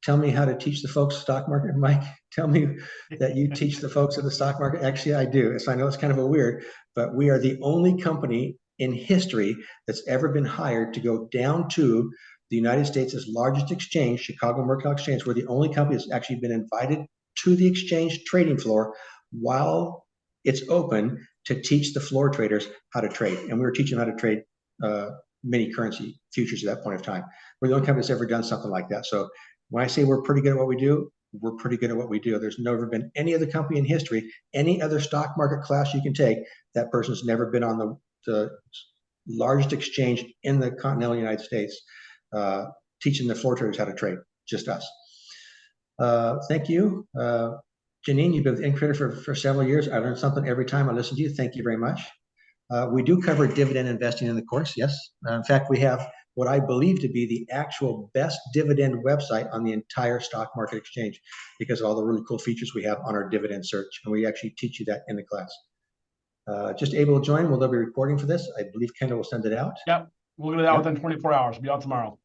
Tell me how to teach the folks stock market, Mike. Tell me that you teach the folks of the stock market. Actually, I do. So I know it's kind of a weird, but we are the only company in history that's ever been hired to go down to the United States' largest exchange, Chicago Mercantile Exchange. We're the only company that's actually been invited to the exchange trading floor while it's open to teach the floor traders how to trade. And we were teaching them how to trade many currency futures at that point of time. We're the only company that's ever done something like that. So when I say we're pretty good at what we do, we're pretty good at what we do. There's never been any other company in history, any other stock market class you can take, that person's never been on the largest exchange in the continental United States, teaching the floor traders how to trade, just us. Thank you. Janine, you've been with Income Trader for several years. I learned something every time I listen to you. Thank you very much. We do cover dividend investing in the course, yes. In fact, we have what I believe to be the actual best dividend website on the entire stock market exchange, because of all the really cool features we have on our dividend search. And we actually teach you that in the class. Just able to join, will they be recording for this? I believe Kendall will send it out. Yep, we'll get it out within 24 hours. It'll be out tomorrow.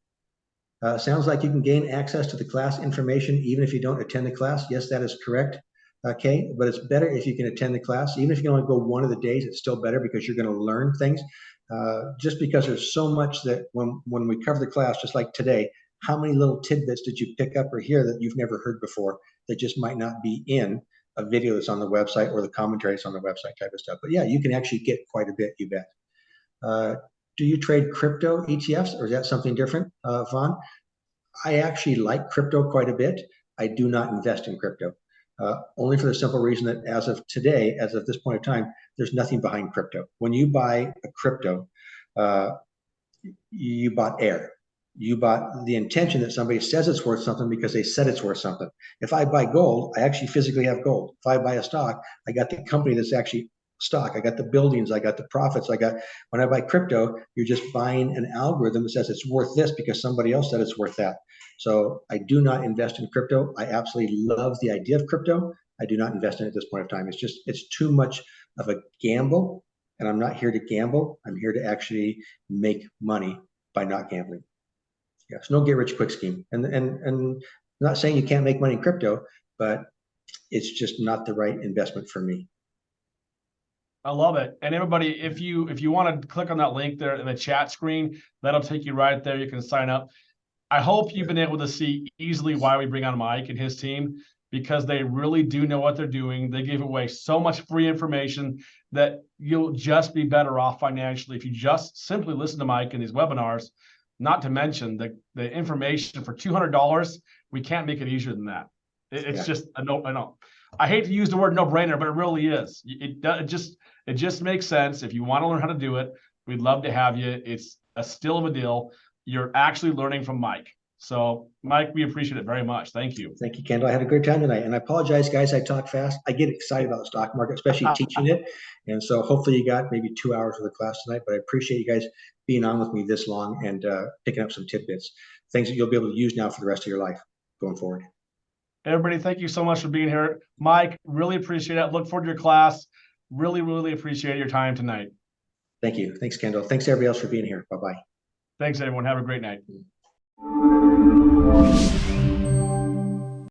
Sounds like you can gain access to the class information even if you don't attend the class. Yes, that is correct. Okay, but it's better if you can attend the class. Even if you can only go one of the days, it's still better because you're going to learn things. Just because there's so much that when we cover the class, just like today, how many little tidbits did you pick up or hear that you've never heard before that just might not be in a video that's on the website or the commentary that's on the website type of stuff. But yeah, you can actually get quite a bit, you bet. Do you trade crypto ETFs, or is that something different, Vaughn? I actually like crypto quite a bit. I do not invest in crypto, only for the simple reason that as of today, as of this point in time, there's nothing behind crypto. When you buy a crypto, you bought air. You bought the intention that somebody says it's worth something because they said it's worth something. If I buy gold, I actually physically have gold. If I buy a stock, I got the company that's actually stock. I got the buildings, I got the profits. When I buy crypto, you're just buying an algorithm that says it's worth this because somebody else said it's worth that. So I do not invest in crypto. I absolutely love the idea of crypto. I do not invest in it at this point of time. It's too much of a gamble, and I'm not here to gamble. I'm here to actually make money by not gambling. Yes, no get rich quick scheme. And I'm not saying you can't make money in crypto, but it's just not the right investment for me. I love it. And everybody, if you want to click on that link there in the chat screen, that'll take you right there. You can sign up. I hope you've been able to see easily why we bring on Mike and his team, because they really do know what they're doing. They give away so much free information that you'll just be better off financially if you just simply listen to Mike and his webinars. Not to mention the information for $200. We can't make it easier than that. It's just a no. I know. I hate to use the word no-brainer, but it really is. It just makes sense. If you want to learn how to do it, we'd love to have you. It's a still of a deal. You're actually learning from Mike. So, Mike, we appreciate it very much. Thank you. Thank you, Kendall. I had a great time tonight. And I apologize, guys, I talk fast. I get excited about the stock market, especially teaching it. And so hopefully you got maybe 2 hours of the class tonight. But I appreciate you guys being on with me this long and picking up some tidbits, things that you'll be able to use now for the rest of your life going forward. Everybody, thank you so much for being here. Mike, really appreciate it. Look forward to your class. Really, really appreciate your time tonight. Thank you. Thanks, Kendall. Thanks, everybody else, for being here. Bye-bye. Thanks, everyone. Have a great night.